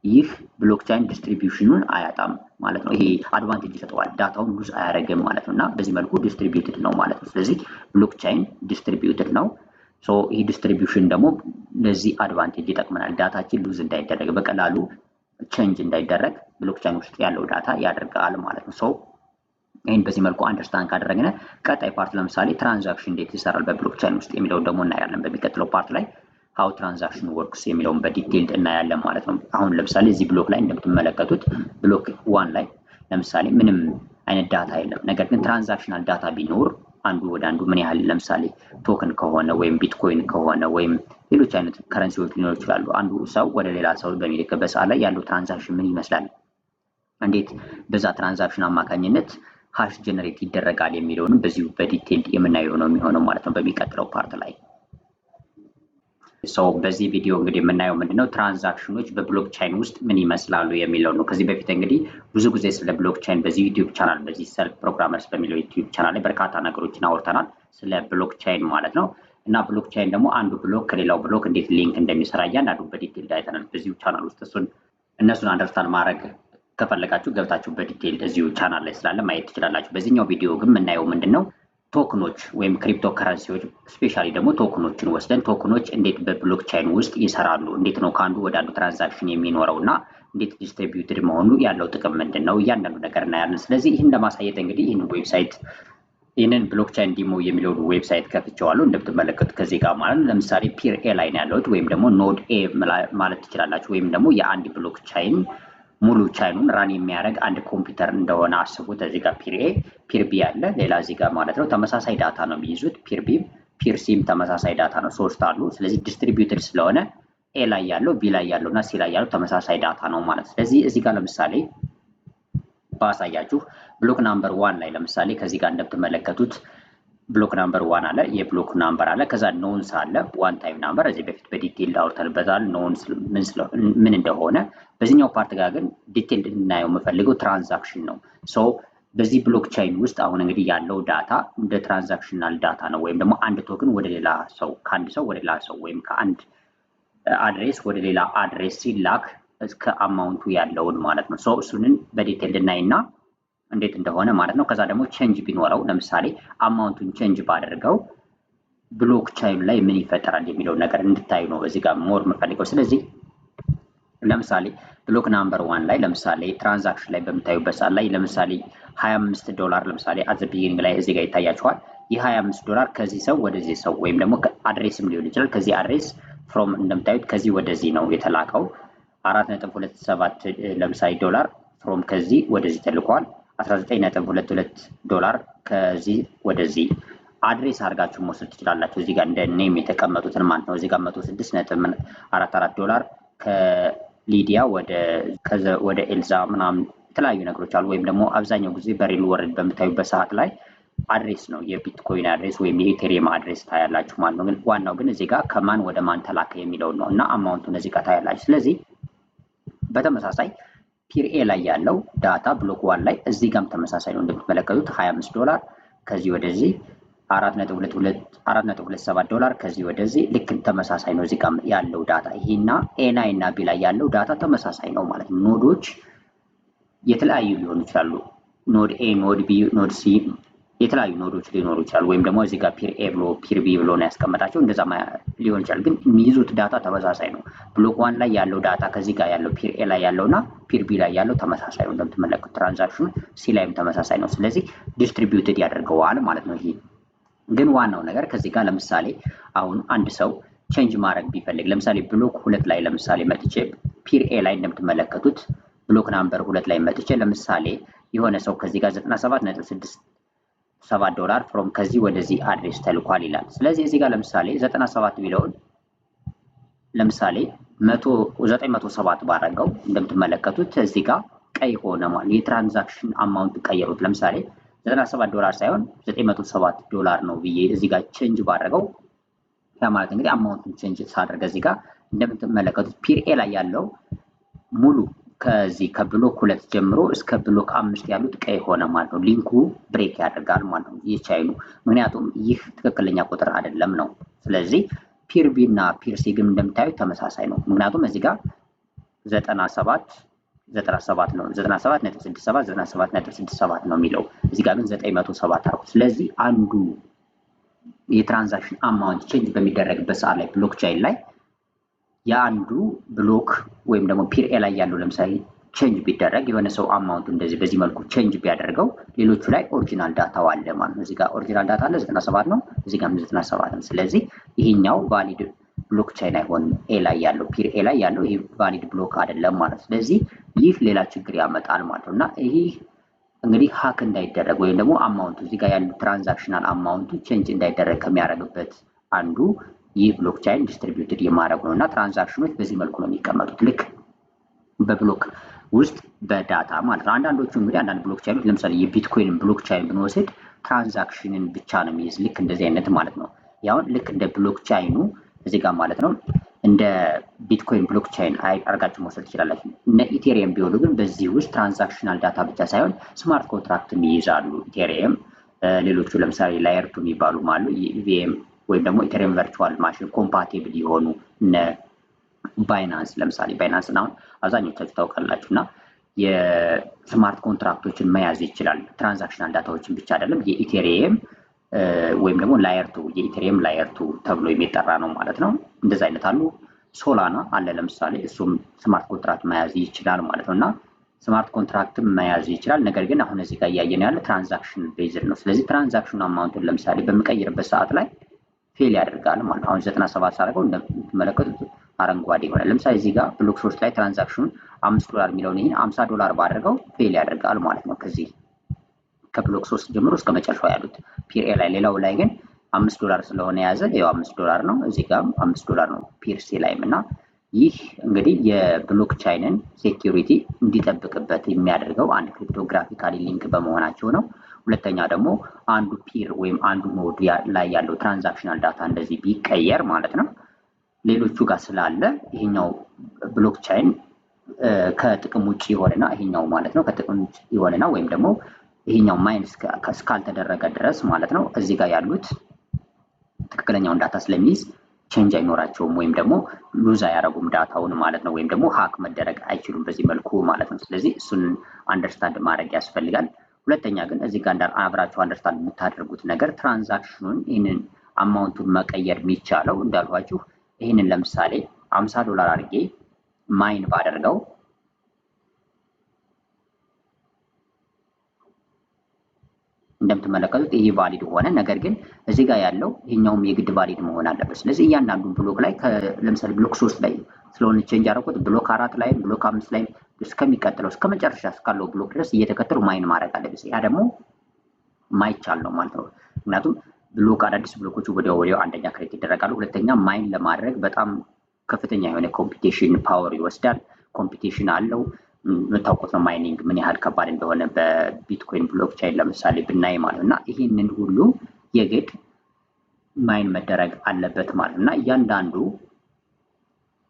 ይህ ብሎክቼን ዲስትሪቢዩሽኑን አያጣም ማለት ነው። ይሄ አድቫንቴጅ ይሰጠዋል፣ ዳታውን ሉዝ አያደርግም ማለት ነው እና በዚህ መልኩ ዲስትሪቢዩትድ ነው ማለት ነው። ስለዚህ ብሎክቼን ዲስትሪቢዩትድ ነው። ሶ ይህ ዲስትሪቢዩሽን ደግሞ ለዚህ አድቫንቴጅ ይጠቅመናል። ዳታችን ሉዝ እንዳይደረግ በቀላሉ ቼንጅ እንዳይደረግ ብሎክቼን ውስጥ ያለው ዳታ ያደርጋል ማለት ነው። ሶ ይህን በዚህ መልኩ አንደርስታንድ ካደረግን ቀጣይ ፓርት ለምሳሌ ትራንዛክሽን እንዴት ይሰራል በብሎክቼን ውስጥ የሚለውን ደግሞ እናያለን። በሚቀጥለው ፓርት ላይ ሃው ትራንዛክሽን ወርክስ የሚለውን በዲቴል እናያለን ማለት ነው። አሁን ለምሳሌ እዚህ ብሎክ ላይ እንደምትመለከቱት ብሎክ 1 ላይ ለምሳሌ ምንም አይነት ዳታ የለም። ነገር ግን ትራንዛክሽናል ዳታ ቢኖር አንዱ ወደ አንዱ ምን ያህል ለምሳሌ ቶክን ከሆነ ወይም ቢትኮይን ከሆነ ወይም ሌሎች አይነት ከረንሲዎች ሊኖሩ ይችላሉ። አንዱ ሰው ወደ ሌላ ሰው በሚልክበት ሰዓት ላይ ያለው ትራንዛክሽን ምን ይመስላል፣ እንዴት በዛ ትራንዛክሽን አማካኝነት ሃሽ ጀነሬት ይደረጋል የሚለውንም በዚሁ በዲቴል የምናየው ነው የሚሆነው ማለት ነው በሚቀጥለው ፓርት ላይ። ሰው በዚህ ቪዲዮ እንግዲህ የምናየው ምንድነው ትራንዛክሽኖች በብሎክቼን ውስጥ ምን ይመስላሉ የሚለው ነው። ከዚህ በፊት እንግዲህ ብዙ ጊዜ ስለ ብሎክቼን በዚህ ዩቲዩብ ቻናል በዚህ ሰልፍ ፕሮግራመርስ በሚለው ዩቲዩብ ቻናል ላይ በርካታ ነገሮችን አውርተናል ስለ ብሎክቼን ማለት ነው። እና ብሎክቼን ደግሞ አንዱ ብሎክ ከሌላው ብሎክ እንዴት ሊንክ እንደሚሰራ እያንዳንዱ በዲቴል አይተናል በዚሁ ቻናል ውስጥ። እነሱን አንደርስታንድ ማድረግ ከፈለጋችሁ ገብታችሁ በዲቴል እዚሁ ቻናል ላይ ስላለ ማየት ትችላላችሁ። በዚህኛው ቪዲዮ ግን የምናየው ምንድነው ቶክኖች ወይም ክሪፕቶ ከረንሲዎች ስፔሻሊ ደግሞ ቶክኖችን ወስደን ቶክኖች እንዴት በብሎክቼን ውስጥ ይሰራሉ፣ እንዴት ነው ከአንዱ ወደ አንዱ ትራንዛክሽን የሚኖረው እና እንዴት ዲስትሪቢዩትድ መሆኑ ያለው ጥቅም ምንድን ነው እያንዳንዱ ነገር እናያለን። ስለዚህ ይህን ለማሳየት እንግዲህ ይህንን ብሎክቼን ዲሞ የሚለውን ዌብሳይት ከፍቼዋለሁ እንደምትመለከቱት ከዚህ ጋር ማለት ነው። ለምሳሌ ፒር ኤ ላይ ነው ያለሁት ወይም ደግሞ ኖድ ኤ ማለት ትችላላችሁ። ወይም ደግሞ የአንድ ብሎክቼን ሙሉ ቻይኑን ራን የሚያደርግ አንድ ኮምፒውተር እንደሆነ አስቡት። እዚህ ጋር ፒር ኤ ፒር ቢ አለ ሌላ እዚህ ጋር ማለት ነው። ተመሳሳይ ዳታ ነው የሚይዙት። ፒር ቢ ፒር ሲም ተመሳሳይ ዳታ ነው፣ 3 አሉ። ስለዚህ ዲስትሪቢዩትድ ስለሆነ ኤ ላይ ያለው ቢ ላይ ያለው እና ሲ ላይ ያለው ተመሳሳይ ዳታ ነው ማለት ነው። ስለዚህ እዚህ ጋር ለምሳሌ ባሳያችሁ ብሎክ ናምበር 1 ላይ ለምሳሌ ከዚህ ጋር እንደምትመለከቱት ብሎክ ናምበር 1 አለ፣ የብሎክ ናምበር አለ፣ ከዛ ኖንስ አለ፣ ዋን ታይም ናምበር እዚህ በፊት በዲቴል አውርተንበታል ኖንስ ምን እንደሆነ። በዚህኛው ፓርት ጋር ግን ዲቴል እንድናየው የምፈልገው ትራንዛክሽን ነው። ሶ በዚህ ብሎክቼን ውስጥ አሁን እንግዲህ ያለው ዳታ እንደ ትራንዛክሽናል ዳታ ነው። ወይም ደግሞ አንድ ቶክን ወደ ሌላ ሰው ከአንድ ሰው ወደ ሌላ ሰው ወይም ከአንድ አድሬስ ወደ ሌላ አድሬስ ሲላክ እስከ አማውንቱ ያለውን ማለት ነው። ሶ እሱንን በዲቴል እንድናይና እንዴት እንደሆነ ማለት ነው። ከዛ ደግሞ ቼንጅ ቢኖረው ለምሳሌ አማውንቱን ቼንጅ ባደርገው ብሎክቼን ላይ ምን ይፈጠራል የሚለው ነገር እንድታዩ ነው እዚህ ጋር ሞር የምፈልገው። ስለዚህ ለምሳሌ ብሎክ ናምበር 1 ላይ ለምሳሌ ትራንዛክሽን ላይ በምታዩበት ሰዓት ላይ ለምሳሌ $25 ለምሳሌ አት ዘ ቢጊኒንግ ላይ እዚህ ጋር ይታያችኋል። ይህ $25 ከዚህ ሰው ወደዚህ ሰው ወይም ደግሞ አድሬስም ሊሆን ይችላል። ከዚህ አድሬስ ፍሮም እንደምታዩት ከዚህ ወደዚህ ነው የተላከው 4.27 ለምሳሌ ዶላር ፍሮም ከዚህ ወደዚህ ተልኳል። $19.22 ከዚህ ወደዚህ አድሬስ አድርጋችሁ መውሰድ ትችላላችሁ። እዚህ ጋር እንደ ኔም የተቀመጡትን ማለት ነው። እዚህ ጋር 106.44 ዶላር ከሊዲያ ወደ ኤልዛ ምናምን የተለያዩ ነገሮች አሉ። ወይም ደግሞ አብዛኛው ጊዜ በሪል ወርልድ በምታዩበት ሰዓት ላይ አድሬስ ነው የቢትኮይን አድሬስ ወይም የኢቴሪየም አድሬስ ታያላችሁ ማለት ነው። ግን ዋናው ግን እዚህ ጋር ከማን ወደ ማን ተላከ የሚለው ነው እና አማውንቱን እዚህ ጋር ታያላችሁ። ስለዚህ በተመሳሳይ ፒርኤ ላይ ያለው ዳታ ብሎክ ዋን ላይ እዚህ ጋርም ተመሳሳይ ነው። እንደምትመለከቱት 25 ዶላር ከዚህ ወደዚህ 4.27 ዶላር ከዚህ ወደዚህ ልክ ተመሳሳይ ነው። እዚህ ጋር ያለው ዳታ ይሄና ኤ ላይ እና ቢ ላይ ያለው ዳታ ተመሳሳይ ነው ማለት ነው። ኖዶች የተለያዩ ሊሆኑ ይችላሉ። ኖድ ኤ፣ ኖድ ቢ፣ ኖድ ሲ የተለያዩ ኖዶች ሊኖሩ ይችላሉ። ወይም ደግሞ እዚህ ጋር ፒር ኤ ብሎ ፒር ቢ ብሎ ነው ያስቀመጣቸው። እንደዛ ሊሆን ይችላል። ግን የሚይዙት ዳታ ተመሳሳይ ነው። ብሎክ ዋን ላይ ያለው ዳታ ከዚህ ጋር ያለው ፒር ኤ ላይ ያለው እና ፒር ቢ ላይ ያለው ተመሳሳይ ነው። እንደምትመለከቱት ትራንዛክሽኑ ሲ ላይም ተመሳሳይ ነው። ስለዚህ ዲስትሪቢዩትድ ያደርገዋል ማለት ነው። ይሄ ግን ዋናው ነገር ከዚህ ጋር ለምሳሌ አሁን አንድ ሰው ቼንጅ ማድረግ ቢፈልግ ለምሳሌ ብሎክ ሁለት ላይ ለምሳሌ መጥቼ ፒር ኤ ላይ እንደምትመለከቱት ብሎክ ናምበር ሁለት ላይ መጥቼ ለምሳሌ የሆነ ሰው ከዚህ ጋር 97.67 ዶላር ፍሮም ከዚህ ወደዚህ አድሬስ ተልኳል ይላል። ስለዚህ እዚህ ጋር ለምሳሌ 97 ቢለውን ለምሳሌ 907 ባረገው እንደምትመለከቱት እዚህ ጋር ቀይ ሆነ ማለት የትራንዛክሽን አማውንት ቀየሩት። ለምሳሌ 97 ዶላር ሳይሆን 907 ዶላር ነው ብዬ እዚህ ጋር ቼንጅ ባረገው ያ ማለት እንግዲህ አማውንቱን ቼንጅ ሳደርግ እዚህ ጋር እንደምትመለከቱት ፒር ኤ ላይ ያለው ሙሉ ከዚህ ከብሎክ ሁለት ጀምሮ እስከ ብሎክ 5 ያሉት ቀይ ሆነ ማለት ነው። ሊንኩ ብሬክ ያደርጋል ማለት ነው የቻይኑ። ምክንያቱም ይህ ትክክለኛ ቁጥር አይደለም ነው። ስለዚህ ፒር ቢ እና ፒር ሲ ግን እንደምታዩት ተመሳሳይ ነው። ምክንያቱም እዚህ ጋር 97 ነው 97.67 ነው የሚለው እዚህ ጋር ግን 907 አርኩ። ስለዚህ አንዱ የትራንዛክሽን አማውንት ቼንጅ በሚደረግበት ሰዓት ላይ ብሎክቻይን ላይ የአንዱ ብሎክ ወይም ደግሞ ፒር ኤ ላይ ያለው ለምሳሌ ቼንጅ ቢደረግ የሆነ ሰው አማውንቱ እንደዚህ በዚህ መልኩ ቼንጅ ቢያደርገው ሌሎቹ ላይ ኦሪጂናል ዳታው አለ ማለት ነው። እዚህ ጋር ኦሪጂናል ዳታ አለ 97 ነው፣ እዚህ ጋር 97 ነው። ስለዚህ ይሄኛው ቫሊድ ብሎክቻይን አይሆንም። ኤ ላይ ያለው ፒር ኤ ላይ ያለው ይሄ ቫሊድ ብሎክ አይደለም ማለት። ስለዚህ ይህ ሌላ ችግር ያመጣል ማለት ነው እና ይህ እንግዲህ ሀክ እንዳይደረግ ወይም ደግሞ አማውንቱ እዚህ ጋር ያለው ትራንዛክሽናል አማውንቱ ቼንጅ እንዳይደረግ ከሚያደርግበት አንዱ ይህ ብሎክቻይን ዲስትሪቢዩትድ የማድረግ ነው እና ትራንዛክሽኖች በዚህ መልኩ ነው የሚቀመጡት ልክ በብሎክ ውስጥ በዳታ ማለት ነው። አንዳንዶቹ እንግዲህ አንዳንድ ብሎክቻይኖች ለምሳሌ የቢትኮይን ብሎክቻይን ብንወስድ ትራንዛክሽንን ብቻ ነው የሚይዝ ልክ እንደዚህ አይነት ማለት ነው። ያውን ልክ እንደ ብሎክቻይኑ እዚህ ጋር ማለት ነው እንደ ቢትኮይን ብሎክቻይን አርጋችሁ መውሰድ ትችላላችሁ። እነ ኢቴሪየም ቢሆኑ ግን በዚህ ውስጥ ትራንዛክሽናል ዳታ ብቻ ሳይሆን ስማርት ኮንትራክትም ይይዛሉ። ኢቴሪየም ሌሎቹ ለምሳሌ ላየርቱ የሚባሉ አሉ። ኢቪኤም ወይም ደግሞ ኢቴሪየም ቨርቹዋል ማሽን ኮምፓቲብል የሆኑ እነ ባይናንስ ለምሳሌ ባይናንስን አሁን አብዛኞቻችሁ ታውቃላችሁ እና የስማርት ኮንትራክቶችን መያዝ ይችላል። ትራንዛክሽናል ዳታዎችን ብቻ አይደለም። የኢቴሪየም ወይም ደግሞ ላየርቱ የኢቴሪየም ላየርቱ ተብሎ የሚጠራ ነው ማለት ነው። እንደዛ አይነት አሉ። ሶላና አለ ለምሳሌ እሱም ስማርት ኮንትራክት መያዝ ይችላል ማለት ነው እና ስማርት ኮንትራክትም መያዝ ይችላል። ነገር ግን አሁን እዚህ ጋር እያየን ያለ ትራንዛክሽን ቤዝድ ነው። ስለዚህ ትራንዛክሽን አማውንቱን ለምሳሌ በምቀይርበት ሰዓት ላይ ፌል ያደርጋል ማለት ነው። አሁን 97 ሳደርገው እንደምትመለከቱት አረንጓዴ ይሆናል። ለምሳሌ እዚህ ጋር ብሎክ 3 ላይ ትራንዛክሽኑን 5 ዶላር የሚለውን ይሄን 50 ዶላር ባደርገው ፌል ያደርጋል ማለት ነው። ከዚህ ከብሎክ 3 ጀምሮ እስከ መጨረሻው ያሉት ፒር ኤ ላይ ሌላው ላይ ግን 5 ዶላር ስለሆነ የያዘ ያው 5 ዶላር ነው። እዚህ ጋር 5 ዶላር ነው ፒር ሲ ላይም እና ይህ እንግዲህ የብሎክቻይንን ሴኪዩሪቲ እንዲጠብቅበት የሚያደርገው አንድ ክሪፕቶግራፊካሊ ሊንክ በመሆናቸው ነው። ሁለተኛ ደግሞ አንዱ ፒር ወይም አንዱ ኖድ ላይ ያለው ትራንዛክሽናል ዳታ እንደዚህ ቢቀየር ማለት ነው ሌሎቹ ጋር ስላለ ይሄኛው ብሎክቻይን ከጥቅም ውጭ ይሆንና ይሄኛው ማለት ነው ከጥቅም ውጭ ይሆንና ወይም ደግሞ ይሄኛው ማይን እስካልተደረገ ድረስ ማለት ነው እዚህ ጋር ያሉት ትክክለኛውን ዳታ ስለሚይዝ ቼንጅ አይኖራቸውም ወይም ደግሞ ሉዝ አያረጉም ዳታውን ማለት ነው። ወይም ደግሞ ሀክ መደረግ አይችሉም በዚህ መልኩ ማለት ነው። ስለዚህ እሱን አንደርስታንድ ማድረግ ያስፈልጋል። ሁለተኛ ግን እዚህ ጋር አብራችሁ አንደርስታንድ የምታደርጉት ነገር ትራንዛክሽኑን ይህንን አማውንቱን መቀየር የሚቻለው እንዳልኳችሁ ይህንን ለምሳሌ 50 ዶላር አድርጌ ማይን ባደርገው እንደምትመለከቱት ይሄ ቫሊድ ሆነ። ነገር ግን እዚህ ጋር ያለው ይሄኛውም የግድ ቫሊድ መሆን አለበት። ስለዚህ እያንዳንዱ ብሎክ ላይ ለምሳሌ ብሎክ 3 ላይ ስለሆነ ቼንጅ ያደረኩት ብሎክ 4 ላይ ብሎክ 5 ላይ እስከሚቀጥለው እስከ መጨረሻ እስካለው ብሎክ ድረስ እየተከተሉ ማይን ማድረግ አለበት። ያ ደግሞ ማይቻል ነው ማለት ነው። ምክንያቱም ብሎክ አዳዲስ ብሎኮች ወዲያው አንደኛ ክሬት ይደረጋሉ። ሁለተኛ ማይን ለማድረግ በጣም ከፍተኛ የሆነ ኮምፒቴሽን ፓወር ይወስዳል። ኮምፒቴሽን አለው። የምታውቁት ነው ማይኒንግ ምን ያህል ከባድ እንደሆነ በቢትኮይን ብሎክቻይን ለምሳሌ ብናይ ማለት እና ይህንን ሁሉ የግድ ማይን መደረግ አለበት ማለት እና እያንዳንዱ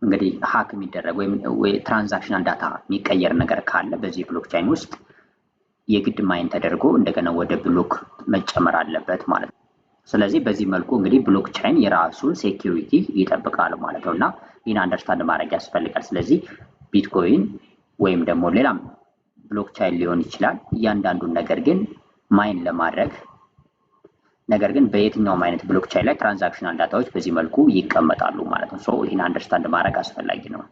እንግዲህ ሀክ የሚደረግ ወይም ትራንዛክሽናል ዳታ የሚቀየር ነገር ካለ በዚህ ብሎክቻይን ውስጥ የግድ ማይን ተደርጎ እንደገና ወደ ብሎክ መጨመር አለበት ማለት ነው። ስለዚህ በዚህ መልኩ እንግዲህ ብሎክቻይን የራሱን ሴኪዩሪቲ ይጠብቃል ማለት ነው እና ይህን አንደርስታንድ ማድረግ ያስፈልጋል። ስለዚህ ቢትኮይን ወይም ደግሞ ሌላም ብሎክቻይን ሊሆን ይችላል እያንዳንዱን ነገር ግን ማይን ለማድረግ ነገር ግን በየትኛውም አይነት ብሎክቻይን ላይ ትራንዛክሽናል ዳታዎች በዚህ መልኩ ይቀመጣሉ ማለት ነው። ይህን አንደርስታንድ ማድረግ አስፈላጊ ነው።